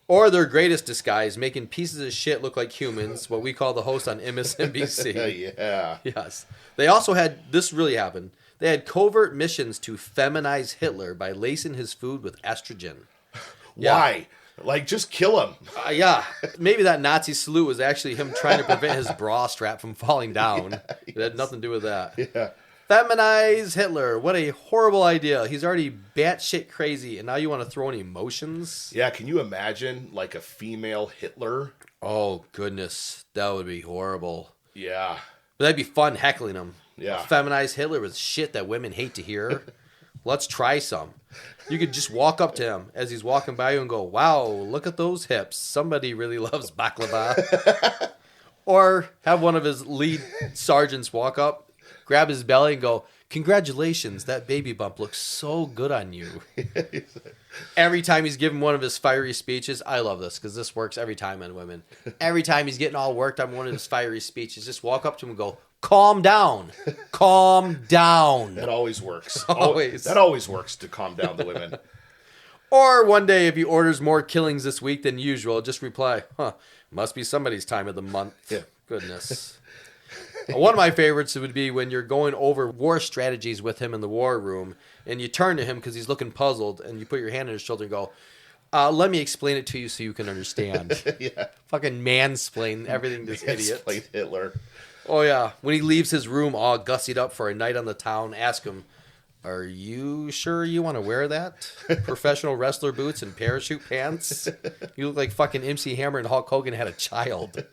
Or their greatest disguise, making pieces of shit look like humans, what we call the host on MSNBC. Yeah. Yes. They also had... This really happened. They had covert missions to feminize Hitler by lacing his food with estrogen. Why? Like, just kill him. Yeah. Maybe that Nazi salute was actually him trying to prevent his bra strap from falling down. It had nothing to do with that. Yeah. Feminize Hitler. What a horrible idea. He's already batshit crazy, and now you want to throw in emotions? Yeah, can you imagine, like, a female Hitler? Oh, goodness. That would be horrible. Yeah. But that'd be fun heckling him. Yeah. A feminized Hitler with shit that women hate to hear. Let's try some. You could just walk up to him as he's walking by you and go, wow, look at those hips. Somebody really loves baklava. Or have one of his lead sergeants walk up, grab his belly and go, congratulations, that baby bump looks so good on you. Every time he's giving one of his fiery speeches, I love this because this works every time on women. Every time he's getting all worked on one of his fiery speeches, just walk up to him and go, calm down. Calm down. That always works. Always. That always works to calm down the women. Or one day, if he orders more killings this week than usual, just reply, must be somebody's time of the month. Yeah. Goodness. One of my favorites would be when you're going over war strategies with him in the war room, and you turn to him because he's looking puzzled, and you put your hand on his shoulder and go, let me explain it to you so you can understand. Yeah. Fucking mansplain everything to this idiot. Mansplain Hitler. Oh, yeah. When he leaves his room all gussied up for a night on the town, ask him, are you sure you want to wear that? Professional wrestler boots and parachute pants? You look like fucking MC Hammer and Hulk Hogan had a child.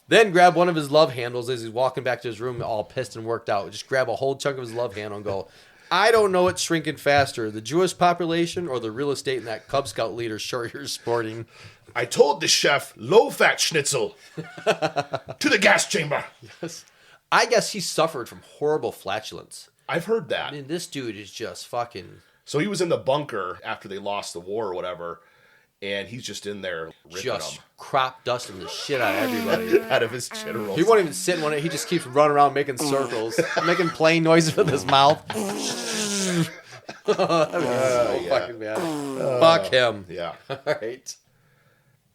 Then grab one of his love handles as he's walking back to his room all pissed and worked out. Just grab a whole chunk of his love handle and go, I don't know what's shrinking faster, the Jewish population or the real estate in that Cub Scout leader shirt you're sporting. I told the chef, low-fat schnitzel. To the gas chamber. Yes. I guess he suffered from horrible flatulence. I've heard that. I mean, this dude is just fucking... So he was in the bunker after they lost the war or whatever, and he's just in there ripping just them. crop dusting the shit out of everybody. Out of his generals. He won't even sit in one. He just keeps running around making circles, making plane noises with his mouth. That was so fucking bad. Fuck him. Yeah. All right.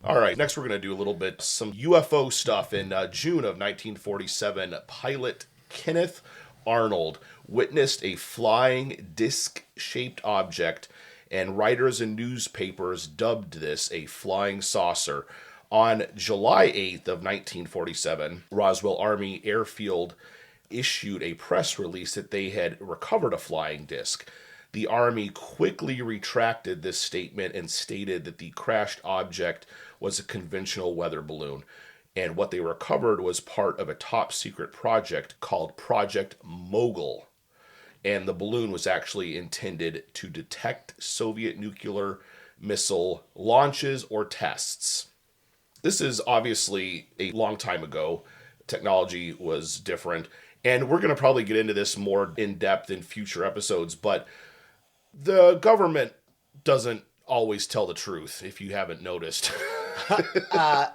All right, next we're going to do a little bit some UFO stuff. In June of 1947, pilot Kenneth Arnold witnessed a flying disc-shaped object, and writers and newspapers dubbed this a flying saucer. On July 8th of 1947, Roswell Army Airfield issued a press release that they had recovered a flying disc. The Army quickly retracted this statement and stated that the crashed object was a conventional weather balloon, and what they recovered was part of a top-secret project called Project Mogul. And the balloon was actually intended to detect Soviet nuclear missile launches or tests. This is obviously a long time ago. Technology was different. And we're going to probably get into this more in depth in future episodes, but the government doesn't always tell the truth, if you haven't noticed.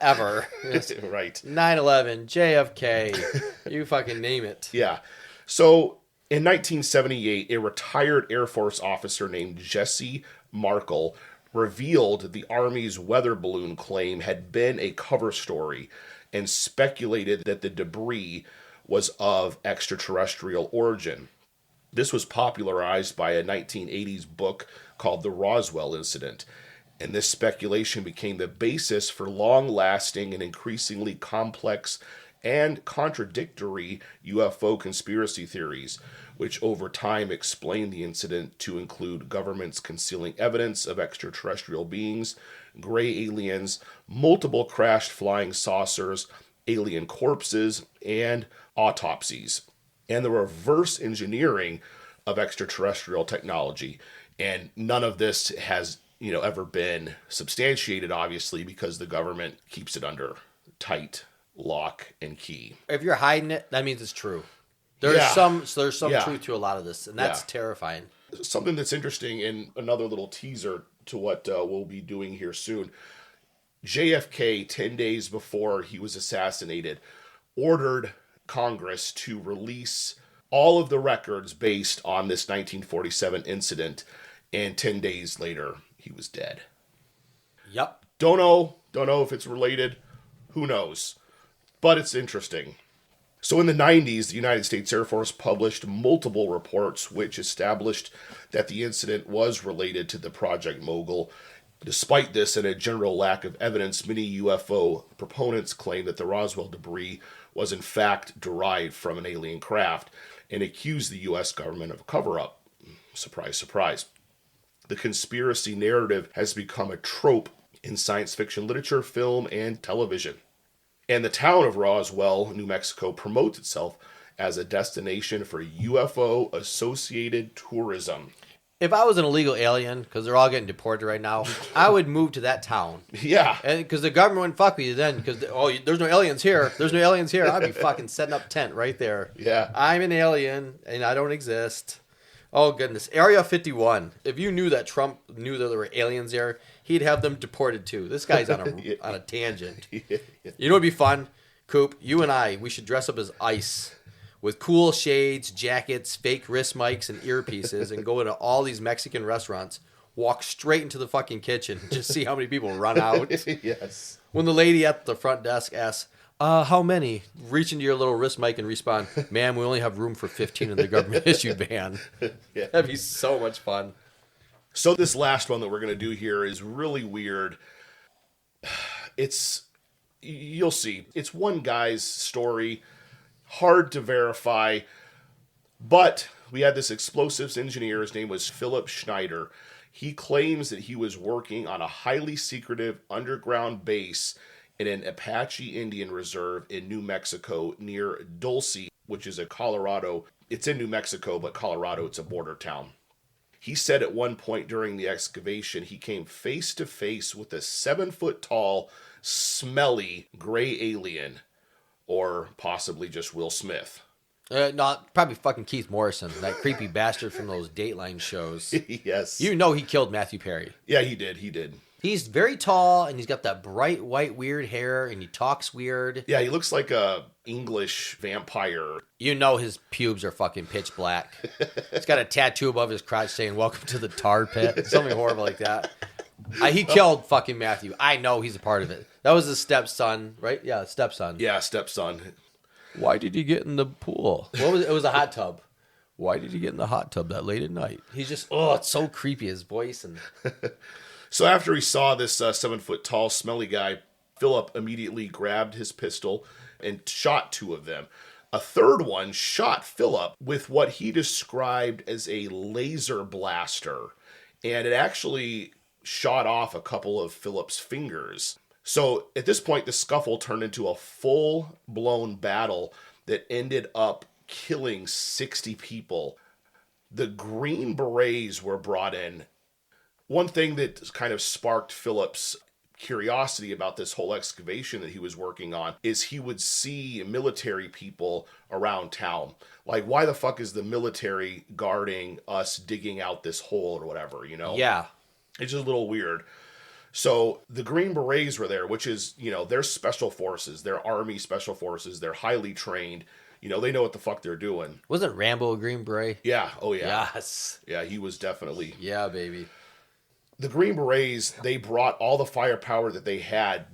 Ever. Right. 9/11, JFK, you fucking name it. Yeah. So in 1978, a retired Air Force officer named Jesse Markle revealed the Army's weather balloon claim had been a cover story and speculated that the debris was of extraterrestrial origin. This was popularized by a 1980s book called The Roswell Incident, and this speculation became the basis for long-lasting and increasingly complex and contradictory UFO conspiracy theories, which over time explained the incident to include governments concealing evidence of extraterrestrial beings, gray aliens, multiple crashed flying saucers, alien corpses, and autopsies, and the reverse engineering of extraterrestrial technology. And none of this has, ever been substantiated, obviously, because the government keeps it under tight lock and key. If you're hiding it, that means it's true. There's some truth to a lot of this, and that's terrifying. Something that's interesting, and another little teaser to what we'll be doing here soon. JFK, 10 days before he was assassinated, ordered Congress to release all of the records based on this 1947 incident, and 10 days later, he was dead. Yep. Don't know if it's related. Who knows? But it's interesting. So in the 90s, the United States Air Force published multiple reports which established that the incident was related to the Project Mogul. Despite this and a general lack of evidence, many UFO proponents claim that the Roswell debris was in fact derived from an alien craft and accused the U.S. government of a cover-up. Surprise, surprise. The conspiracy narrative has become a trope in science fiction literature, film, and television. And the town of Roswell, New Mexico, promotes itself as a destination for UFO-associated tourism. If I was an illegal alien, because they're all getting deported right now, I would move to that town. Yeah. And because the government wouldn't fuck with you then, because, there's no aliens here. There's no aliens here. I'd be fucking setting up tent right there. Yeah. I'm an alien, and I don't exist. Oh, goodness. Area 51. If you knew that Trump knew that there were aliens there, he'd have them deported too. This guy's on a tangent. You know what'd be fun? Coop, you and I, we should dress up as ICE with cool shades, jackets, fake wrist mics, and earpieces and go into all these Mexican restaurants, walk straight into the fucking kitchen, just see how many people run out. Yes. When the lady at the front desk asks, how many? Reach into your little wrist mic and respond, ma'am, we only have room for 15 in the government-issued van. Yeah. That'd be so much fun. So this last one that we're going to do here is really weird. You'll see. It's one guy's story, hard to verify, but we had this explosives engineer. His name was Philip Schneider. He claims that he was working on a highly secretive underground base in an Apache Indian reserve in New Mexico near Dulce, which is a Colorado. It's in New Mexico, but Colorado, it's a border town. He said at one point during the excavation, he came face to face with a 7-foot-tall, smelly gray alien, or possibly just Will Smith. No, probably fucking Keith Morrison, that creepy bastard from those Dateline shows. Yes. You know he killed Matthew Perry. Yeah, he did. He's very tall, and he's got that bright white weird hair, and he talks weird. Yeah, he looks like a English vampire. You know his pubes are fucking pitch black. He's got a tattoo above his crotch saying, "Welcome to the tar pit." Something horrible like that. He killed fucking Matthew. I know he's a part of it. That was his stepson, right? Yeah, stepson. Yeah, stepson. Why did he get in the pool? What was it? It was a hot tub. Why did he get in the hot tub that late at night? He's just, it's so creepy, his voice. And So after he saw this 7-foot-tall, smelly guy, Philip immediately grabbed his pistol and shot 2 of them. A third one shot Philip with what he described as a laser blaster, and it actually shot off a couple of Philip's fingers. So at this point, the scuffle turned into a full-blown battle that ended up killing 60 people. The Green Berets were brought in. One thing that kind of sparked Philip's curiosity about this whole excavation that he was working on is he would see military people around town. Like, why the fuck is the military guarding us digging out this hole or whatever, you know? Yeah. It's just a little weird. So the Green Berets were there, which is, you know, they're special forces. They're Army special forces. They're highly trained. You know, they know what the fuck they're doing. Wasn't Rambo a Green Beret? Yeah. Oh, yeah. Yes. Yeah, he was definitely. Yeah, baby. The Green Berets, they brought all the firepower that they had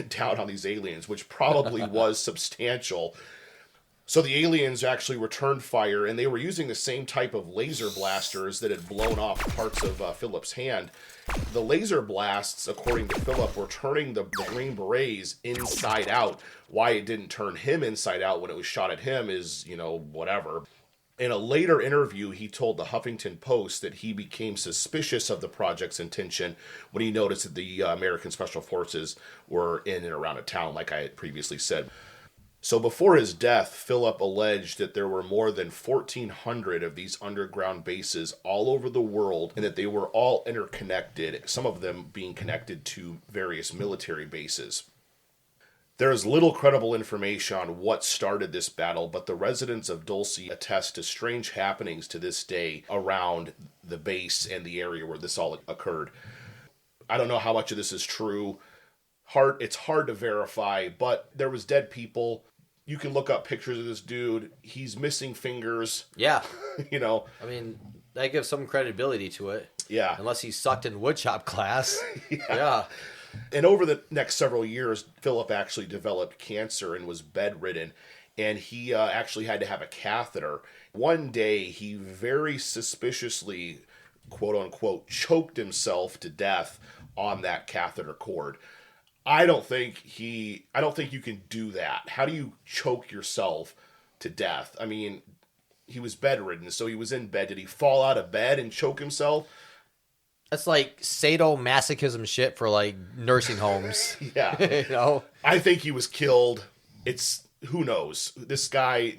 down on these aliens, which probably was substantial. So the aliens actually returned fire, and they were using the same type of laser blasters that had blown off parts of Philip's hand. The laser blasts, according to Philip, were turning the Green Berets inside out. Why it didn't turn him inside out when it was shot at him is, you know, whatever. In a later interview, he told the Huffington Post that he became suspicious of the project's intention when he noticed that the American Special Forces were in and around a town, like I had previously said. So before his death, Philip alleged that there were more than 1,400 of these underground bases all over the world, and that they were all interconnected, some of them being connected to various military bases. There is little credible information on what started this battle, but the residents of Dulce attest to strange happenings to this day around the base and the area where this all occurred. I don't know how much of this is true. It's hard to verify, but there was dead people. You can look up pictures of this dude. He's missing fingers. Yeah. You know. I mean, that gives some credibility to it. Yeah. Unless he sucked in woodshop class. Yeah. And over the next several years, Philip actually developed cancer and was bedridden. And he actually had to have a catheter. One day, he very suspiciously, quote unquote, choked himself to death on that catheter cord. I don't think you can do that. How do you choke yourself to death? I mean, he was bedridden, so he was in bed. Did he fall out of bed and choke himself? That's like sadomasochism shit for like nursing homes. Yeah. You know? I think he was killed. Who knows? This guy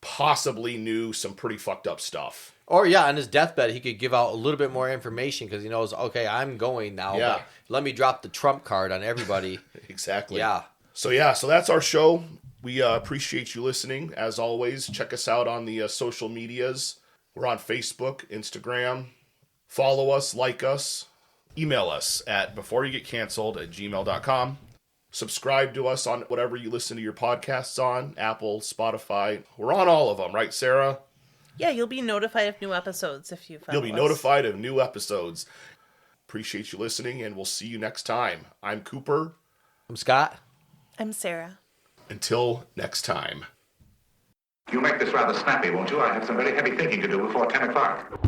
possibly knew some pretty fucked up stuff. Or, yeah, on his deathbed, he could give out a little bit more information because he knows, okay, I'm going now. Yeah. But let me drop the trump card on everybody. Exactly. Yeah. So that's our show. We appreciate you listening. As always, check us out on the social medias. We're on Facebook, Instagram. Follow us, like us. Email us at beforeyougetcanceled@gmail.com. Subscribe to us on whatever you listen to your podcasts on, Apple, Spotify. We're on all of them, right, Sarah? Yeah, you'll be notified of new episodes if you follow us. You'll be notified of new episodes. Appreciate you listening, and we'll see you next time. I'm Cooper. I'm Scott. I'm Sarah. Until next time. You make this rather snappy, won't you? I have some very heavy thinking to do before 10 o'clock.